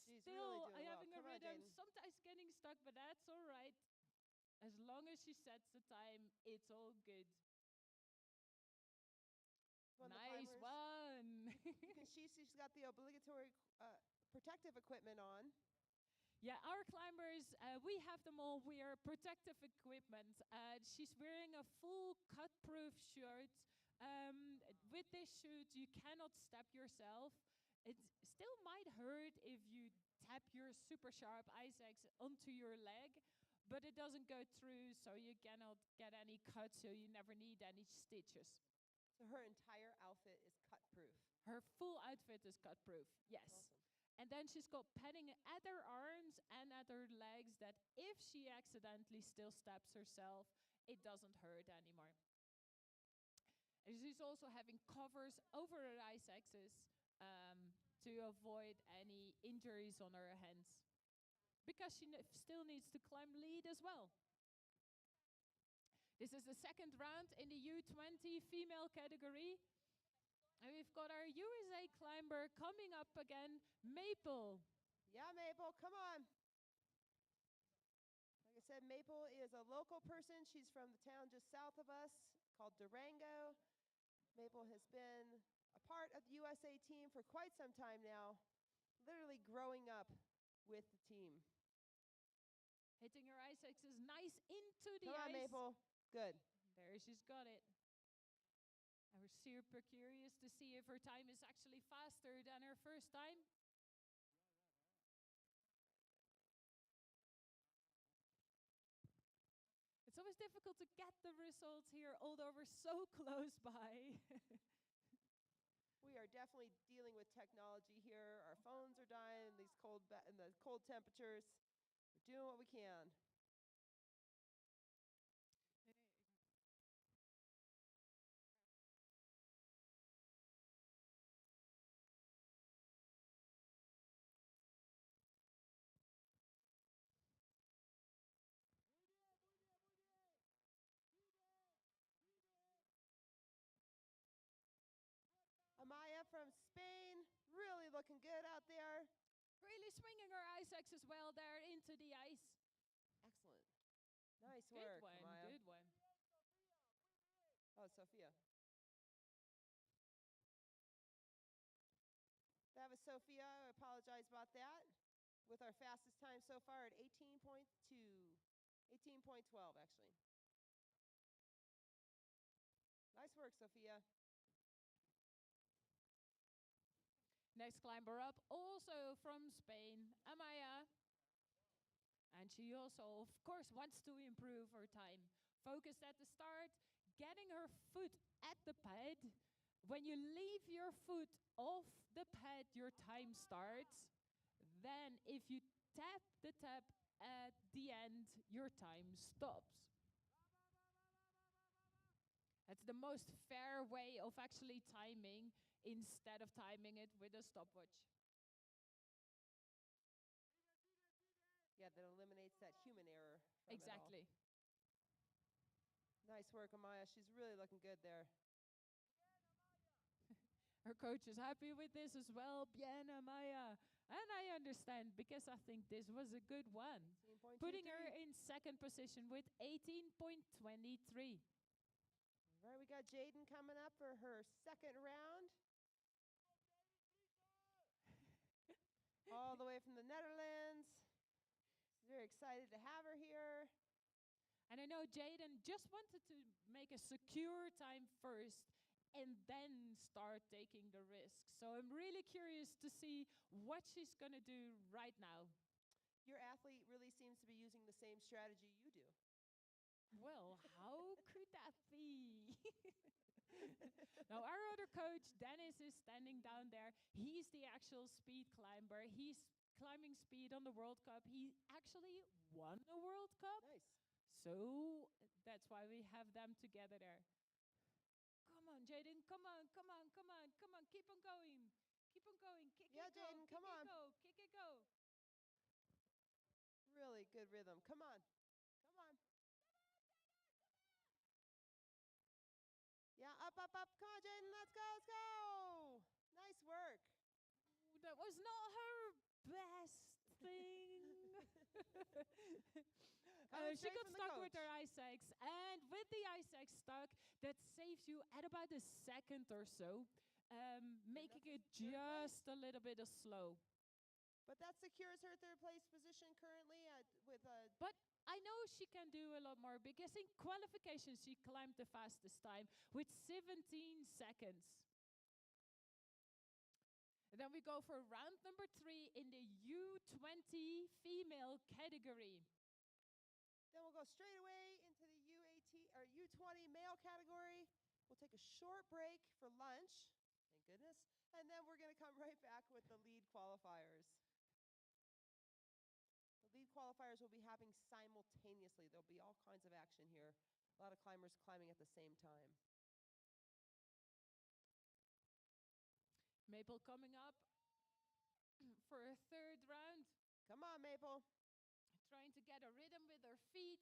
She's Still really doing well. having a Come on, rhythm, Jaden. sometimes getting stuck, but that's all right. As long as she sets the time, it's all good. One of the Nice climbers. one. You can see she's got the obligatory protective equipment on. Yeah, our climbers, we have them all wear protective equipment. She's wearing a full cut-proof shirt. With this shoot, you cannot step yourself. It still might hurt if you tap your super sharp ice axe onto your leg, but it doesn't go through, so you cannot get any cuts, so you never need any stitches. So her entire outfit is cut proof. Her full outfit is cut proof, yes. Awesome. And then she's got padding at her arms and at her legs that if she accidentally still stabs herself, it doesn't hurt anymore. And she's also having covers over her ice axes to avoid any injuries on her hands. Because she still needs to climb lead as well. This is the second round in the U20 female category. And we've got our USA climber coming up again, Maple. Yeah, Maple, come on. Like I said, Maple is a local person. She's from the town just south of us called Durango. Maple has been a part of the USA team for quite some time now, literally growing up with the team. Hitting her ice axes nice into the Come on, ice. Maple. Good. There she's got it. I was super curious to see if her time is actually faster than her first time. It's always difficult to get the results here, although we're so close by. We are definitely dealing with technology here. Our phones are dying in these in the cold temperatures. We're doing what we can. Amaya from Spain, really looking good out there. Really swinging her ice axe as well there into the ice. Excellent. Nice Good work, one, Amaya. good one. Oh, Sophia. That was Sophia. I apologize about that. With our fastest time so far at 18.2. 18.12, actually. Nice work, Sophia. Next climber up, also from Spain, Amaya. And she also, of course, wants to improve her time. Focused at the start, getting her foot at the pad. When you leave your foot off the pad, your time starts. Then if you tap the tap at the end, your time stops. That's the most fair way of actually timing instead of timing it with a stopwatch. Yeah, that eliminates that human error. Exactly. Nice work, Amaya. She's really looking good there. Her coach is happy with this as well. Bien, Amaya. And I understand because I think this was a good one. Putting her in second position with 18.23. All right, we got Jaden coming up for her second round. All the way from the Netherlands. Very excited to have her here. And I know Jaden just wanted to make a secure time first and then start taking the risk. So I'm really curious to see what she's going to do right now. Your athlete really seems to be using the same strategy you do. Well, how could that be? Now, our other coach, Dennis, is standing down there. He's the actual speed climber. He's climbing speed on the World Cup. He actually won the World Cup. Nice. So that's why we have them together there. Come on, Jaden. Come on, come on, come on, come on. Keep on going. Keep on going. Kick Yeah, it, go. Jaden, Kick come it, on. go. Kick it, go. good rhythm. Come on. Come on. Yeah, up, up, up. Come on, Jaden. Let's go. Let's go. Nice work. Ooh, that was not her best thing. She straight got from the stuck with coach. her ice axe, and with the ice axe stuck, that saves you at about a second or so, making it just a little bit of slow. But that secures her third place position currently with a. But I know she can do a lot more because in qualification she climbed the fastest time with 17 seconds. And then we go for round number 3 in the U20 female category. Then we'll go straight away into the U18 or U20 male category. We'll take a short break for lunch, thank goodness, and then we're going to come right back with the lead qualifiers. The lead qualifiers will be happening simultaneously. There'll be all kinds of action here. A lot of climbers climbing at the same time. Maple coming up for a third round. Come on, Maple. Trying to get a rhythm with her feet.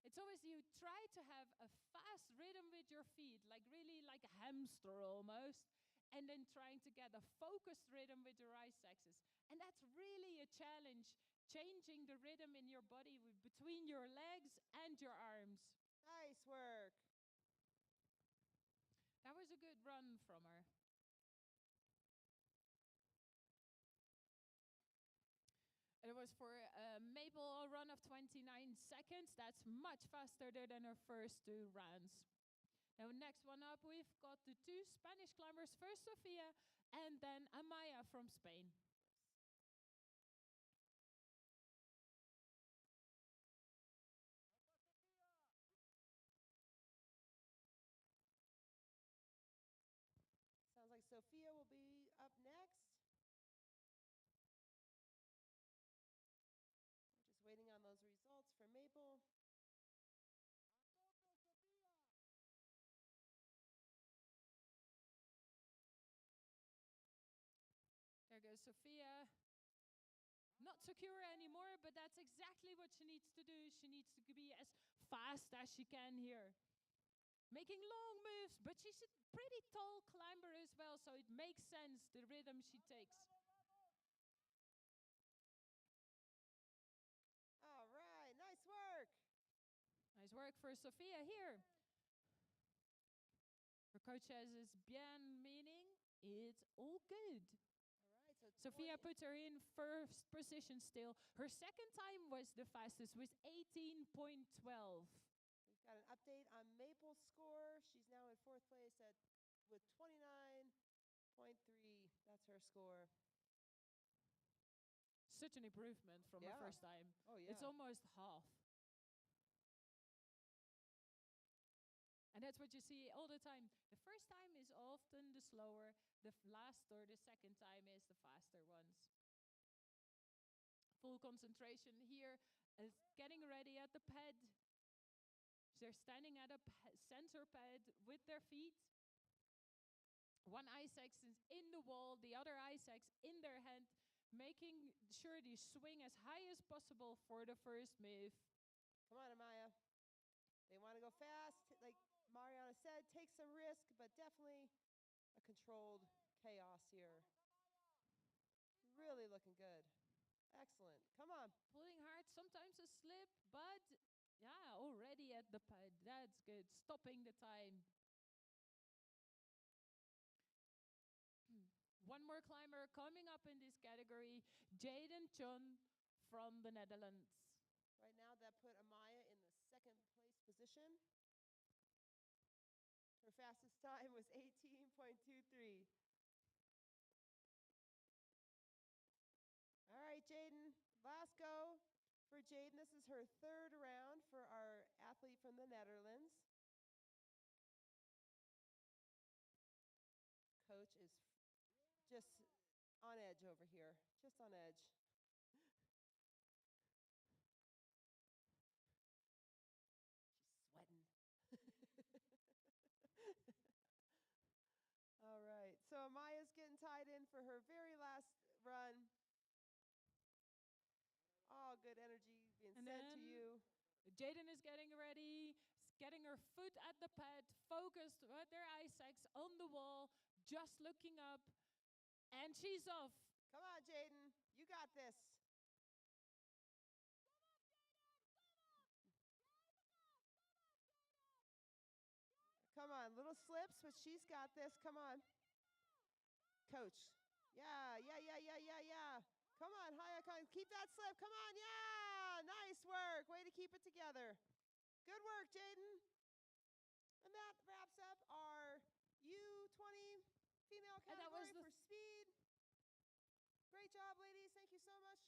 It's always you try to have a fast rhythm with your feet, like really like a hamster almost, and then trying to get a focused rhythm with your ice axes. And that's really a challenge, changing the rhythm in your body between your legs and your arms. Nice work. That was a good run from her. It was for Maple a run of 29 seconds. That's much faster than her first 2 rounds. Now next one up, we've got the 2 Spanish climbers. First Sofia and then Amaya from Spain. Sounds like Sophia will be up next. We're just waiting on those results for Maple. There goes Sophia. Not secure anymore, but that's exactly what she needs to do. She needs to be as fast as she can here. Making long moves, but she's a pretty tall climber as well, so it makes sense, the rhythm she takes. All right, nice work. Nice work for Sophia here. Her coach says it's bien, meaning it's all good. All right, so Sophia puts her in first position still. Her second time was the fastest with 18.12. we've got an update on Maple's score. She's now in 4th place with 29.3. That's her score. Such an improvement from her Yeah. first time. Oh, yeah. It's almost half. And that's what you see all the time. The first time is often the slower. The last or the second time is the faster ones. Full concentration here. Getting ready at the pad. They're standing at a center pad with their feet. One ice axe is in the wall, the other ice axe in their hand, making sure they swing as high as possible for the first move. Come on, Amaya. They want to go fast. Like Mariana said, take some risk, but definitely a controlled chaos here. Really looking good. Excellent. Come on. Pulling hard, sometimes a slip, but yeah, already at the pad. That's good. Stopping the time. One more climber coming up in this category, Jaden Chun from the Netherlands. Right now, that put Amaya in the 2nd place position. Her fastest time was 18.23. All right, Jaden, last go for Jaden. This is her 3rd round for our athlete from the Netherlands. Coach is just on edge over here, just on edge. She's sweating. All right, so Amaya's getting tied in for her very last run. All good energy being And sent to then you. Jaden is getting ready, getting her foot at the pad, focused with their eye sacs on the wall, just looking up, and she's off. Come on, Jaden. You got this. Come on, little slips, but she's got this. Come on. Coach. Yeah. Come on, Hayakon. Keep that slip. Come on. Yeah. Nice work. Way to keep it together. Good work, Jaden. And that wraps up our U20 female category for speed. Great job, ladies. Thank you so much.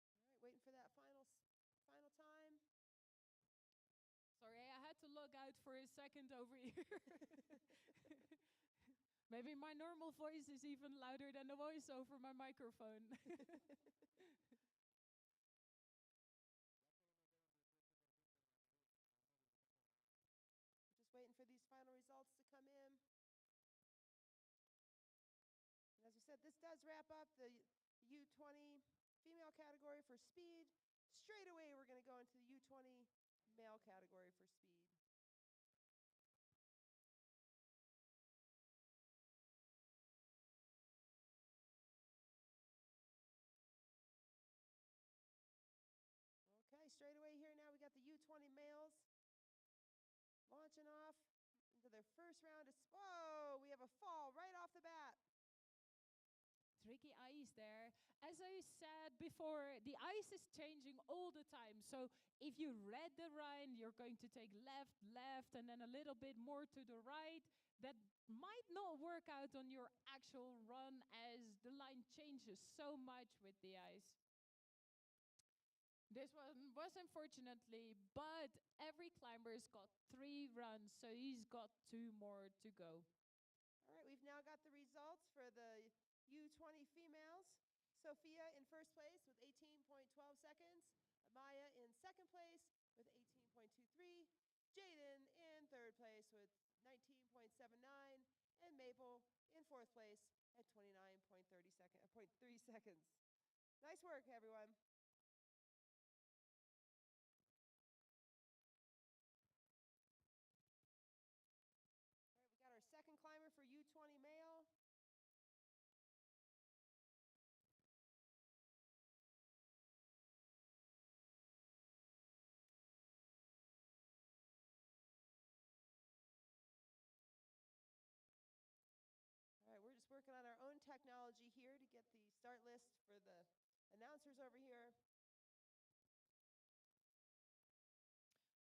All right, waiting for that final time. Sorry, I had to log out for a second over here. Maybe my normal voice is even louder than the voice over my microphone. Just waiting for these final results to come in. And as we said, this does wrap up the U20 female category for speed. Straight away, we're going to go into the U20 male category for speed. Okay, straight away here now we got the U20 males launching off into their first round. Whoa, we have a fall right off the bat. Tricky ice there. As I said before, the ice is changing all the time. So if you read the line, you're going to take left, and then a little bit more to the right. That might not work out on your actual run as the line changes so much with the ice. This one was unfortunately, but every climber's got 3 runs, so he's got 2 more to go. All right, we've now got the results for the U20 females. Sophia in first place with 18.12 seconds. Amaya in second place with 18.23. Jaden in third place with 19.79. And Maple in fourth place at 29.3 seconds. Nice work, everyone. All right, we got our second climber for U20 male. All right, we're just working on our own technology here to get the start list for the announcers over here.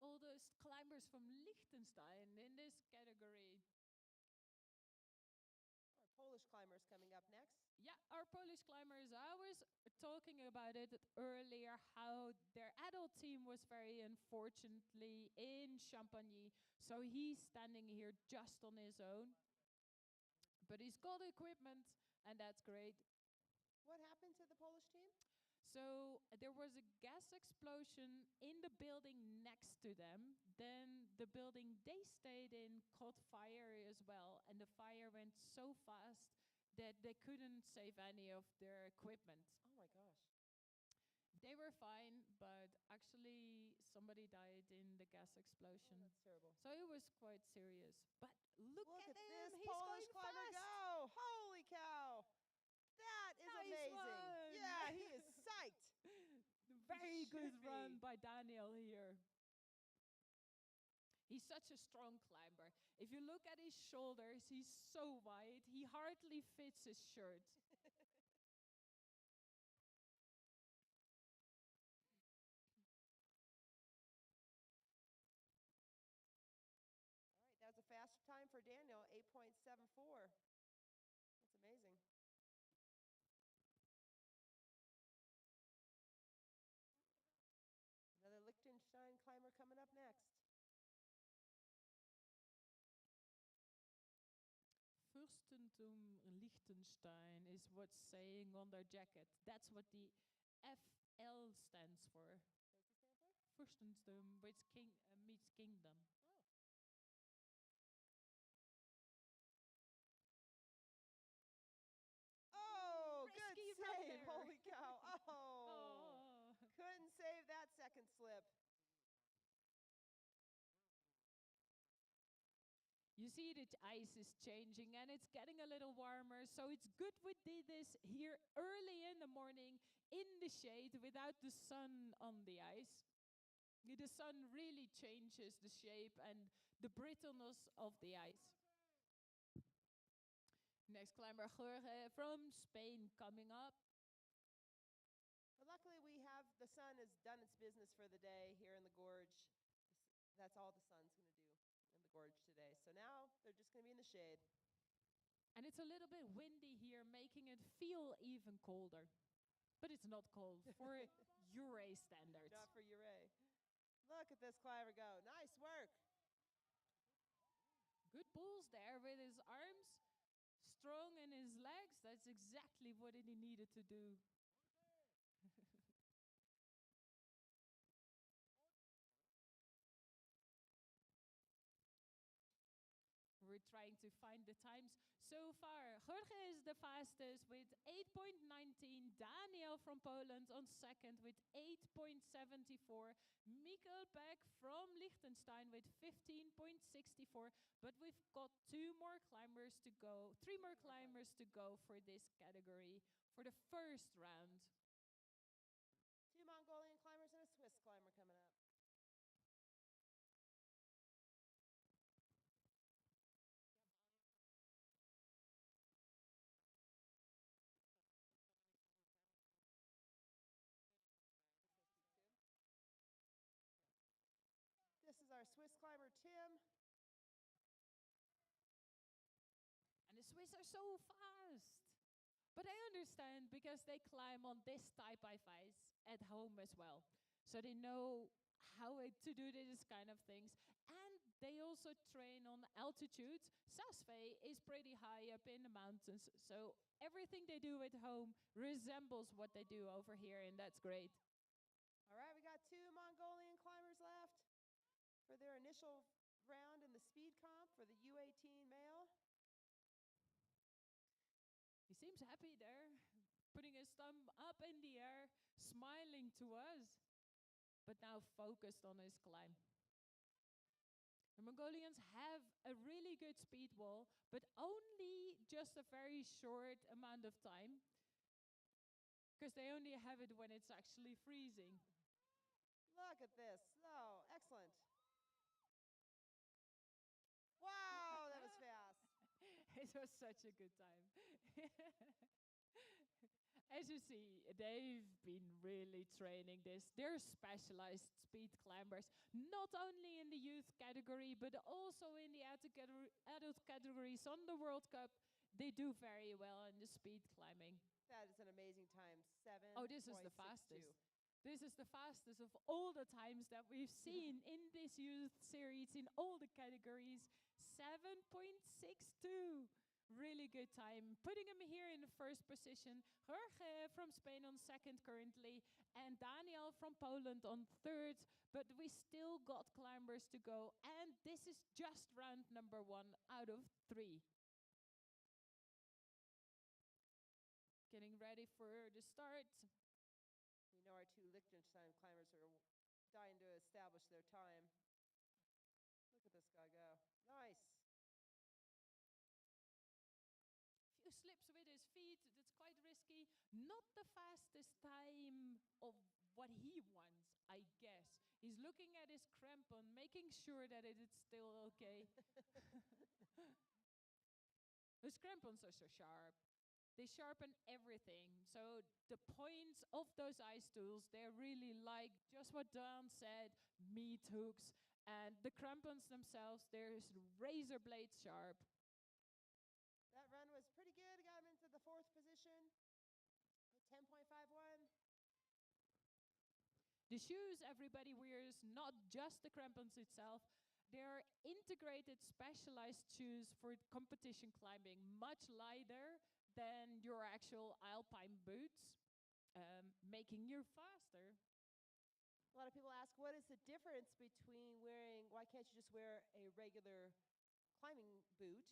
All those climbers from Liechtenstein in this category. Our Polish climbers coming up next. Yeah, our Polish climbers, I was talking about it earlier, how their adult team was very unfortunately in Champagny. So he's standing here just on his own. But he's got equipment, and that's great. What happened to the Polish team? So there was a gas explosion in the building next to them. Then the building they stayed in caught fire as well. And the fire went so fast that they couldn't save any of their equipment. Oh my gosh. They were fine, but actually somebody died in the gas explosion. Oh, that's terrible. So it was quite serious. But look at him, this he's Polish going climber fast. go. Holy cow. That is Nice amazing. one. Yeah, he is psyched. Very good should run be. by Daniel here. He's such a strong climber. If you look at his shoulders, he's so wide, he hardly fits his shirt. All right, that's a fast time for Daniel, 8.74. That's amazing. Another Liechtenstein climber coming up next. Fürstentum Liechtenstein is what's saying on their jacket. That's what the FL stands for. What does it stand for? Fürstentum, which means kingdom. Oh. save that second slip. You see the ice is changing and it's getting a little warmer, so it's good we did this here early in the morning in the shade without the sun on the ice. The sun really changes the shape and the brittleness of the ice. Next climber, Jorge from Spain, coming up. But luckily the sun has done its business for the day here in the gorge. That's all the sun's going to do in the gorge today. So now they're just going to be in the shade. And it's a little bit windy here, making it feel even colder. But it's not cold for Ouray standards. Not for Ouray. Look at this climber go. Nice work. Good pulls there with his arms, strong in his legs. That's exactly what he needed to do. We're trying to find the times. So far, Jorge is the fastest with 8.19. Daniel from Poland on second with 8.74. Mikkel Beck from Liechtenstein with 15.64. But we've got three more climbers to go for this category for the first round. 2 Mongolian climbers and a Swiss climber coming up. This is our Swiss climber, Tim. And the Swiss are so fast. But I understand because they climb on this type of ice at home as well. So they know how to do this kind of things. And they also train on altitude. Saasvee is pretty high up in the mountains. So everything they do at home resembles what they do over here, and that's great. All right, we got 2 Mongolian climbers left for their initial round in the speed comp for the U18 male. He seems happy there, putting his thumb up in the air, smiling to us, but now focused on his climb. The Mongolians have a really good speed wall, but only just a very short amount of time, because they only have it when it's actually freezing. Look at this. Oh, excellent. Wow, that was fast. It was such a good time. As you see, they've been really training this. They're specialized speed climbers, not only in the youth category, but also in the adult categories on the World Cup. They do very well in the speed climbing. That is an amazing time, 7. Oh, this is the fastest. This is the fastest of all the times that we've seen in this youth series in all the categories. 7.62. Really good time. Putting him here in the first position. Jorge from Spain on second currently. And Daniel from Poland on third. But we still got climbers to go. And this is just round number 1 out of 3. Getting ready for the start. We know our 2 Liechtenstein climbers are dying to establish their time. Look at this guy go. Nice. Few slips with his feet, that's quite risky. Not the fastest time of what he wants, I guess. He's looking at his crampon, making sure that it is still okay. His crampons are so sharp. They sharpen everything. So the points of those ice tools, they're really like just what Dan said, meat hooks. And the crampons themselves, they're razor blade sharp. That run was pretty good. Got him into the 4th position with 10.51. The shoes everybody wears, not just the crampons itself. They're integrated, specialized shoes for competition climbing, much lighter than your actual alpine boots, making you faster. A lot of people ask, what is the difference between why can't you just wear a regular climbing boot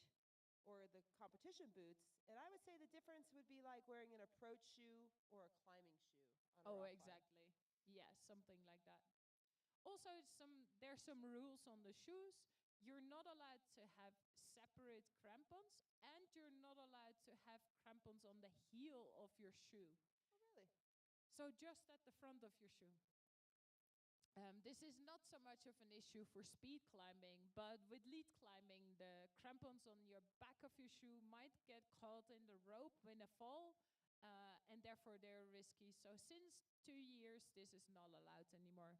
or the competition boots? And I would say the difference would be like wearing an approach shoe or a climbing shoe. On a rock climb. Exactly. Yeah, something like that. Also, there's some rules on the shoes. You're not allowed to have separate crampons, and you're not allowed to have crampons on the heel of your shoe. Oh, really? So just at the front of your shoe. This is not so much of an issue for speed climbing, but with lead climbing, the crampons on your back of your shoe might get caught in the rope in a fall, and therefore they're risky. So since 2 years, this is not allowed anymore.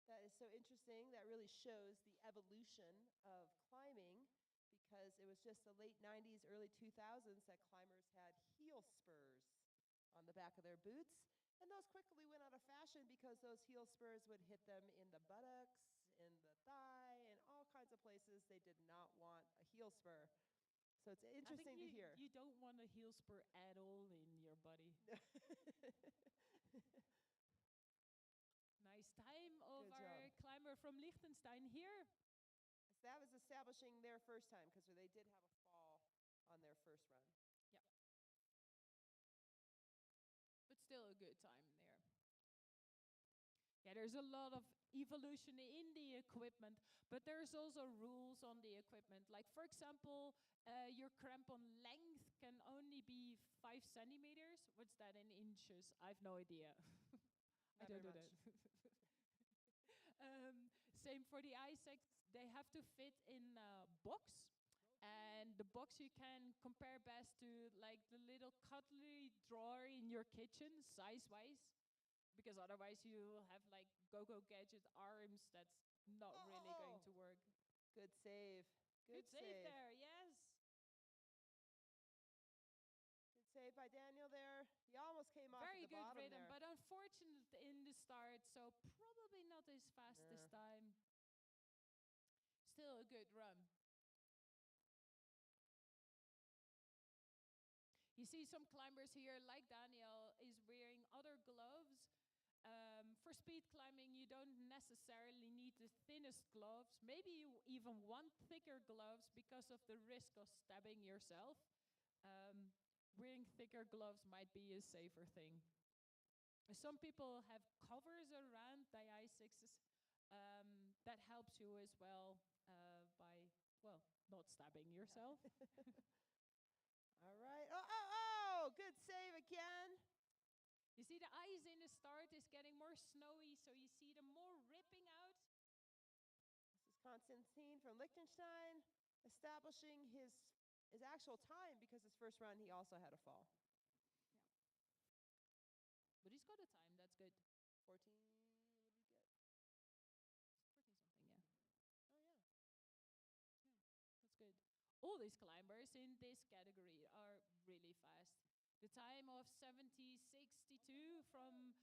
That is so interesting. That really shows the evolution of climbing, because it was just the late 90s, early 2000s that climbers had heel spurs on the back of their boots. And those quickly went out of fashion because those heel spurs would hit them in the buttocks, in the thigh, and all kinds of places. They did not want a heel spur. So it's interesting to hear. You don't want a heel spur at all in your body. Nice time of Good our job. climber from Liechtenstein here. So that was establishing their first time, because they did have a fall on their first run. Yeah. But still a good time there. Yeah, there's a lot of evolution in the equipment, but there's also rules on the equipment. Like, for example, your crampon length can only be 5 centimeters. What's that in inches? I have no idea. I Not don't do very that. Same for the Isaacs. They have to fit in a box. And the box you can compare best to like the little cutlery drawer in your kitchen, size-wise. Because otherwise you have like go-go gadget arms. That's not really going to work. Good save. Good save there, yes. Good save by Daniel there. He almost came off Very at the good bottom rhythm, there. but unfortunate in the start, so probably not as fast this time. Still a good run. You see some climbers here, like Daniel, is wearing other gloves. For speed climbing, you don't necessarily need the thinnest gloves. Maybe you even want thicker gloves because of the risk of stabbing yourself. Wearing thicker gloves might be a safer thing. Some people have covers around the I6s. That helps you as well by, well, not stabbing yourself. All right. Oh, good save again. You see the ice in the start is getting more snowy, so you see them more ripping out. This is Konstantin from Liechtenstein establishing his actual time, because his first run he also had a fall. Yeah. But he's got a time, that's good. 14, what did he get? 14 something, yeah. Oh, yeah. Yeah, that's good. All these climbers in this category are really fast. The time of 70.62 from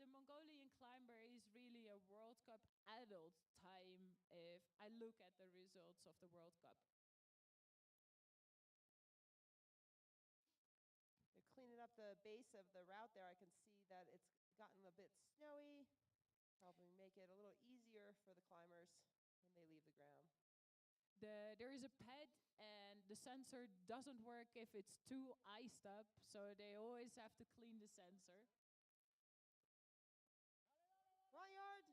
the Mongolian climber is really a World Cup adult time if I look at the results of the World Cup. They're cleaning up the base of the route there. I can see that it's gotten a bit snowy, helping make it a little easier for the climbers when they leave the ground. There is a pad, and the sensor doesn't work if it's too iced up, so they always have to clean the sensor. Yard.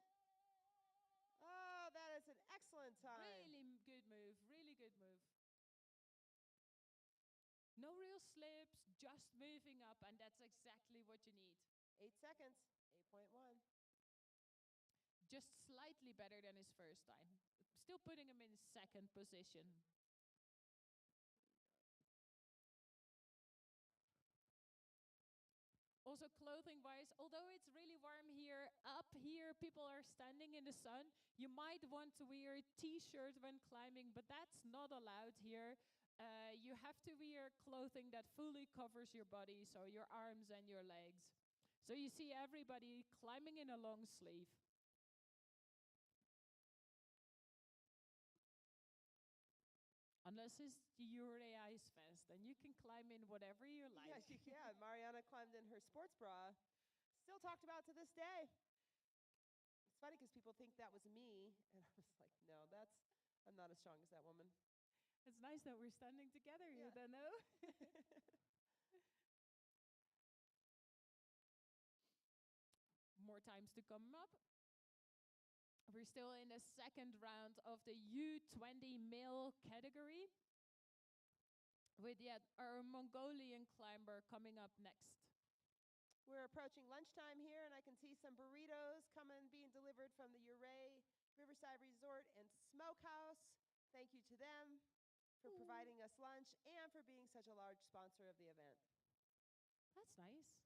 Oh, that is an excellent time. Really good move, really good move. No real slips, just moving up, and that's exactly what you need. 8 seconds, 8.1. Just slightly better than his first time. Still putting him in second position. Also clothing-wise, although it's really warm here, up here people are standing in the sun. You might want to wear a t-shirt when climbing, but that's not allowed here. You have to wear clothing that fully covers your body, so your arms and your legs. So you see everybody climbing in a long sleeve. Unless it's the Ouray Ice Fest, then you can climb in whatever you like. Yes, you can. Mariana climbed in her sports bra. Still talked about to this day. It's funny because people think that was me, and I was like, no, I'm not as strong as that woman. It's nice that we're standing together here, Yeah. then, no? more times to come up. We're still in the second round of the U20 male category with yet our Mongolian climber coming up next. We're approaching lunchtime here, and I can see some burritos being delivered from the Ouray Riverside Resort and Smokehouse. Thank you to them for providing us lunch and for being such a large sponsor of the event. That's nice.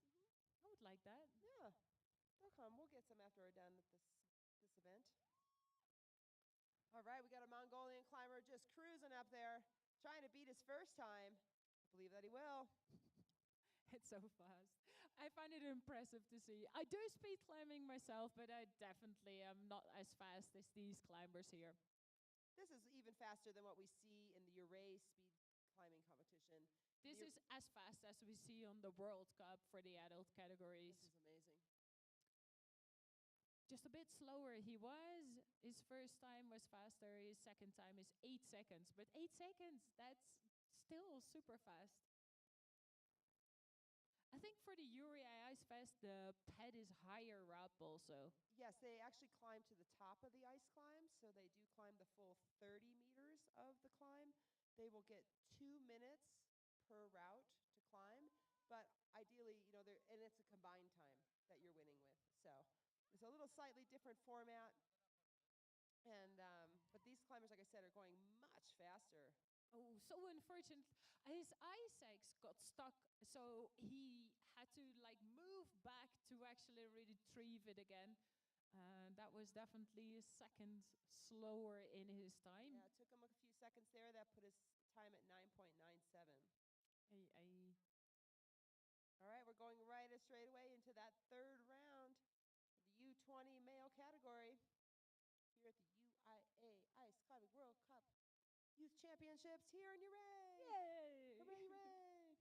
I would like that. Yeah, they'll come. We'll get some after we're done with this event. All right, we got a Mongolian climber just cruising up there, trying to beat his first time. I believe that he will. It's so fast. I find it impressive to see. I do speed climbing myself, but I definitely am not as fast as these climbers here. This is even faster than what we see in the Ouray speed climbing competition. This is as fast as we see on the World Cup for the adult categories. This is amazing. Just a bit slower he was. His first time was faster. His second time is 8 seconds. But 8 seconds, that's still super fast. I think for the UIAA Ice Fest, the ped is higher up also. Yes, they actually climb to the top of the ice climb, so they do climb the full 30 meters of the climb. They will get 2 minutes per route to climb, but ideally, and it's a combined time that you're winning with. So it's a little slightly different format, and but these climbers, like I said, are going much faster. Oh, so unfortunate. His ice axe got stuck, so he had to move back to actually retrieve it again. That was definitely a second slower in his time. Yeah, it took him a few seconds there. That put his time at 9.97. All right, we're going straight away into that third round of the U20 male category here at the UIAA Ice Climbing World Cup Youth Championships here in Ouray. Yay! Hooray, hooray!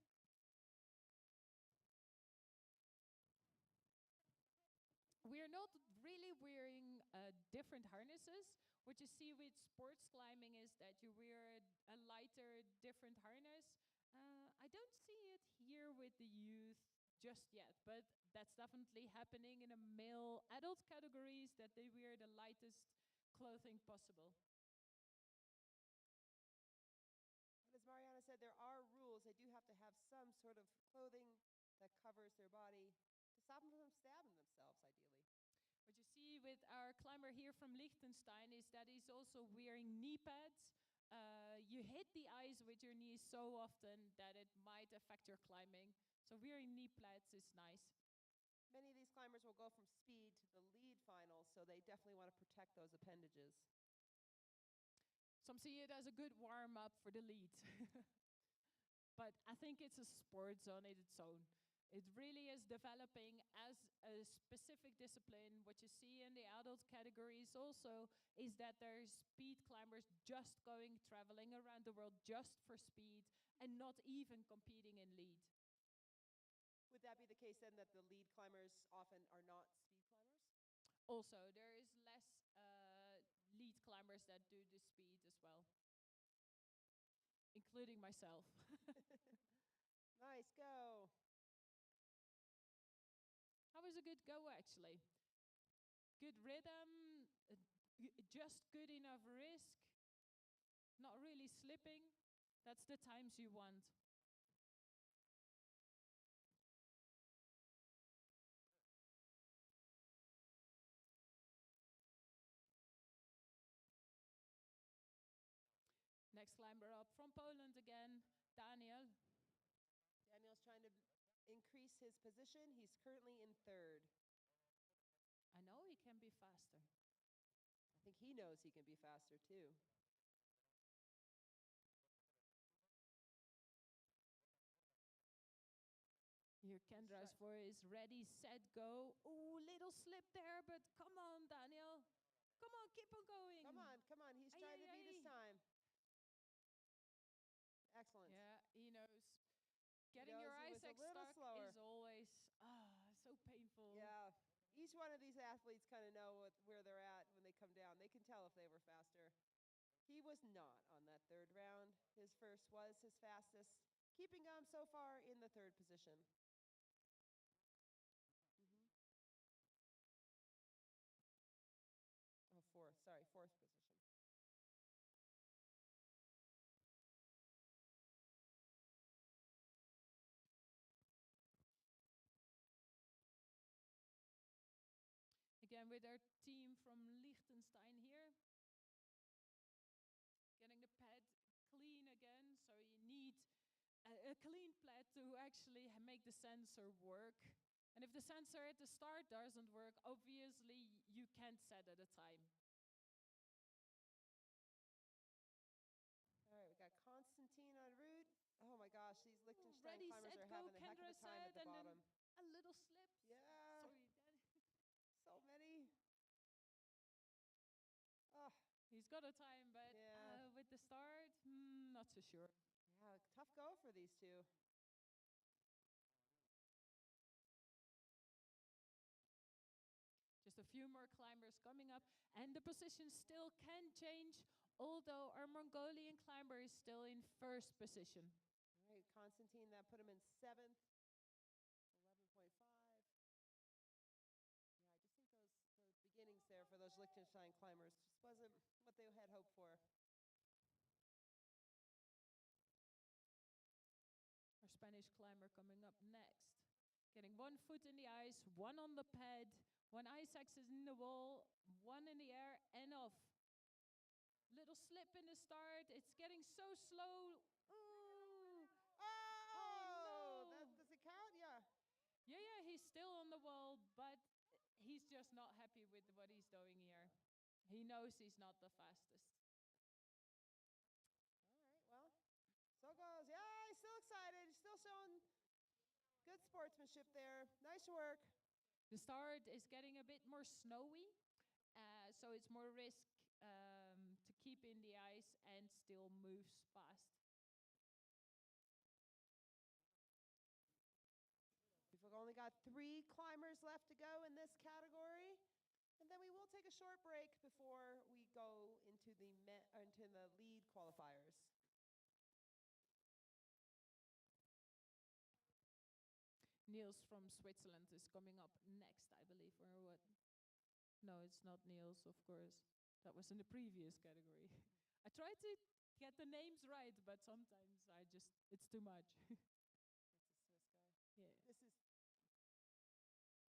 We are not really wearing different harnesses. What you see with sports climbing is that you wear a lighter, different harness. I don't see it here with the youth just yet, but that's definitely happening in the male adult categories, that they wear the lightest clothing possible. But as Mariana said, there are rules. They do have to have some sort of clothing that covers their body to stop them from stabbing themselves, ideally. What you see with our climber here from Liechtenstein is that he's also wearing knee pads. You hit the ice with your knees so often that it might affect your climbing. So wearing knee pads is nice. Many of these climbers will go from speed to the lead final, so they definitely want to protect those appendages. Some see it as a good warm-up for the lead. But I think it's a sport on its own. It really is developing as a specific discipline. What you see in the adult categories also is that there's speed climbers just traveling around the world just for speed and not even competing in lead. Would that be the case then, that the lead climbers often are not speed climbers? Also, there is less lead climbers that do the speed as well, including myself. Nice go. That was a good go, actually. Good rhythm, just good enough risk, not really slipping. That's the times you want. Next climber up from Poland again, Daniel. Daniel's trying to increase his position. He's currently in third. I know he can be faster. I think he knows he can be faster too. Here Kendra's for his ready, set, go. Ooh, little slip there, but come on, Daniel. Come on, keep on going. Come on. He's trying to beat his time. Excellent. Yeah, he knows. Getting your ice axe stuck is always so painful. Yeah. Each one of these athletes kind of know where they're at when they come down. They can tell if they were faster. He was not on that third round. His first was his fastest, keeping him so far in the third position. with our team from Liechtenstein here. Getting the pad clean again, so you need a clean pad to actually make the sensor work. And if the sensor at the start doesn't work, obviously you can't set at a time. All right, we got Constantine en route. Oh my gosh, these Liechtenstein Ready, climbers set, are go, having a heck of Kendra a time at said, the and bottom. then a little slip. Yeah. Sorry, Dad. So many. Oh, He's got a time, but Yeah. with the start, not so sure. yeah, tough go for these two. Just a few more climbers coming up, and the position still can change, although our Mongolian climber is still in first position. All right, Constantine, that put him in 7th, 11.5. Yeah, I just think those beginnings there for those Liechtenstein climbers just wasn't what they had hoped for. Our Spanish climber coming up next. Getting 1 foot in the ice, 1 on the pad, 1 ice axis in the wall, 1 in the air and off. Little slip in the start. It's getting so slow. Ooh. Oh, no. does it count? Yeah. Yeah, he's still on the wall, but he's just not happy with what he's doing here. He knows he's not the fastest. All right, well, so goes. Yeah, he's still excited. He's still showing good sportsmanship there. Nice work. The start is getting a bit more snowy, so it's more risk to keep in the ice and still moves fast. We've only got 3 climbers left to go in this category, and then we will take a short break before we go into the lead qualifiers. Niels from Switzerland is coming up next, I believe, or what? No, it's not Niels, of course. That was in the previous category. I tried to get the names right, but sometimes it's too much. That's a Swiss guy.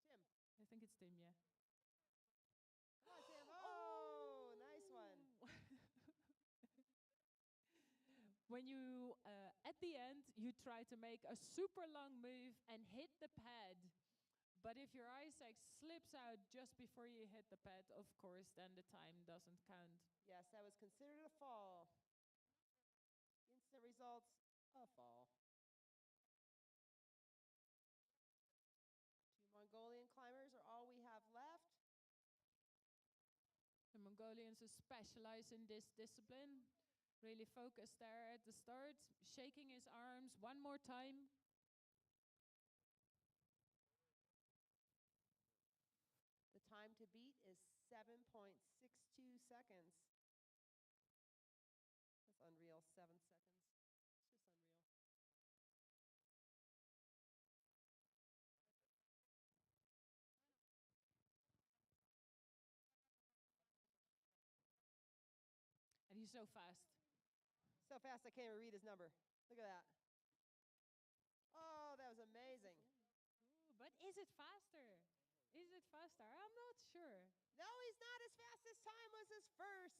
Yeah, This is Tim. I think it's Tim, yeah. Come on, Tim. Oh, nice one. When you, at the end, you try to make a super long move and hit the pad. But if your ice axe slips out just before you hit the pad, of course, then the time doesn't count. Yes, that was considered a fall. Instant results, a fall. 2 Mongolian climbers are all we have left. The Mongolians are specialized in this discipline. Really focused there at the start, shaking his arms 1 more time. The time to beat is 7.62 seconds. That's unreal, 7 seconds. It's just unreal. And he's so fast. So fast I can't even read his number. Look at that. Oh, that was amazing. Ooh, but is it faster? Is it faster? I'm not sure. No, he's not as fast. This time was his first.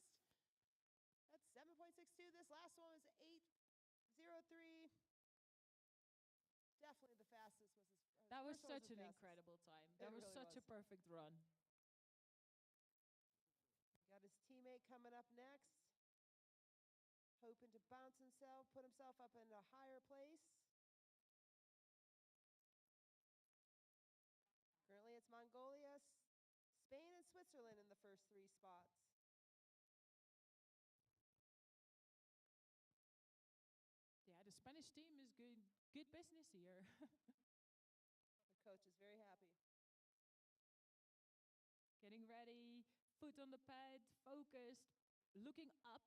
That's 7.62. This last one was 8:03. Definitely the fastest was his. That was first one such his an fastest. incredible time. It That was really such a was. perfect run. Got his teammate coming up next. Hoping to bounce himself, put himself up in a higher place. Currently it's Mongolia, Spain, and Switzerland in the first 3 spots. Yeah, the Spanish team is good business here. The coach is very happy. Getting ready, foot on the pad, focused, looking up.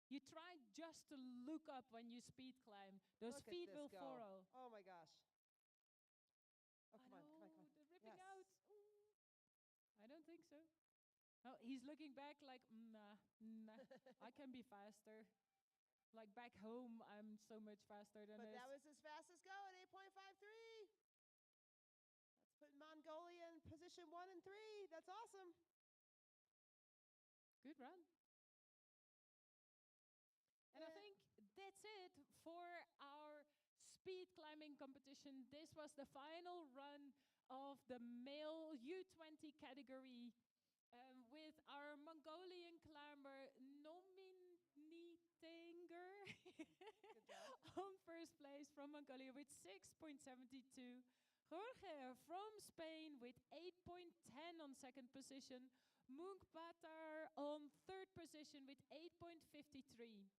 You try just to look up when you speed climb. Those Look at feet this will go. follow. Oh my gosh. Oh, come on, come on, come on. They're ripping Yes. out. Ooh. I don't think so. Oh, he's looking back like, nah, I can be faster. Like back home, I'm so much faster than But this. that was his fastest go at 8.53. That's putting Mongolian position 1 and 3. That's awesome. Good run. And I think that's it for our speed climbing competition. This was the final run of the male U20 category with our Mongolian climber Nominitanger on first place from Mongolia with 6.72. Jorge from Spain with 8.10 on second position. Munkbatar on third position with 8.53.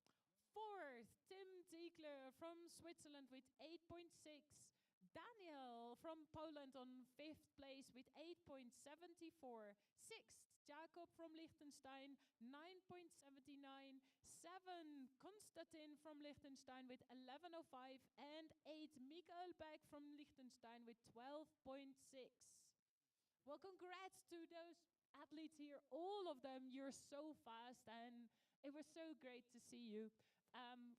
Fourth, Tim Ziegler from Switzerland with 8.6. Daniel from Poland on fifth place with 8.74. Sixth, Jacob from Liechtenstein, 9.79. Seven, Konstantin from Liechtenstein with 11.05. And eight, Mikael Beck from Liechtenstein with 12.6. Well, congrats to those athletes here, all of them. You're so fast, and it was so great to see you.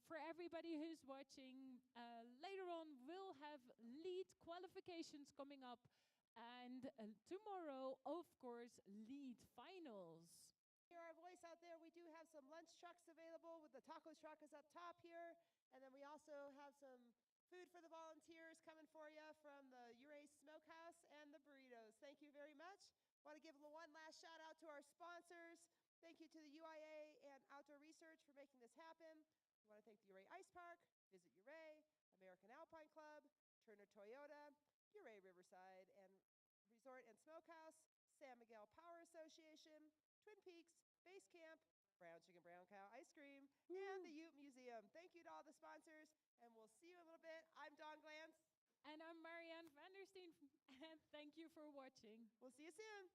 For everybody who's watching, later on we'll have lead qualifications coming up, and tomorrow, of course, lead finals. Hear our voice out there. We do have some lunch trucks available. With the taco truck is up top here, and then we also have some food for the volunteers coming for you from the Ouray Smokehouse and the burritos. Thank you very much. Want to give one last shout out to our sponsors. Thank you to the UIAA and Outdoor Research for making this happen. We want to thank the Ouray Ice Park, Visit Ouray, American Alpine Club, Turner Toyota, Ouray Riverside and Resort and Smokehouse, San Miguel Power Association, Twin Peaks, Base Camp, Brown Chicken Brown Cow Ice Cream, and the Ute Museum. Thank you to all the sponsors, and we'll see you in a little bit. I'm Dawn Glantz. And I'm Marianne van der Steen, and thank you for watching. We'll see you soon.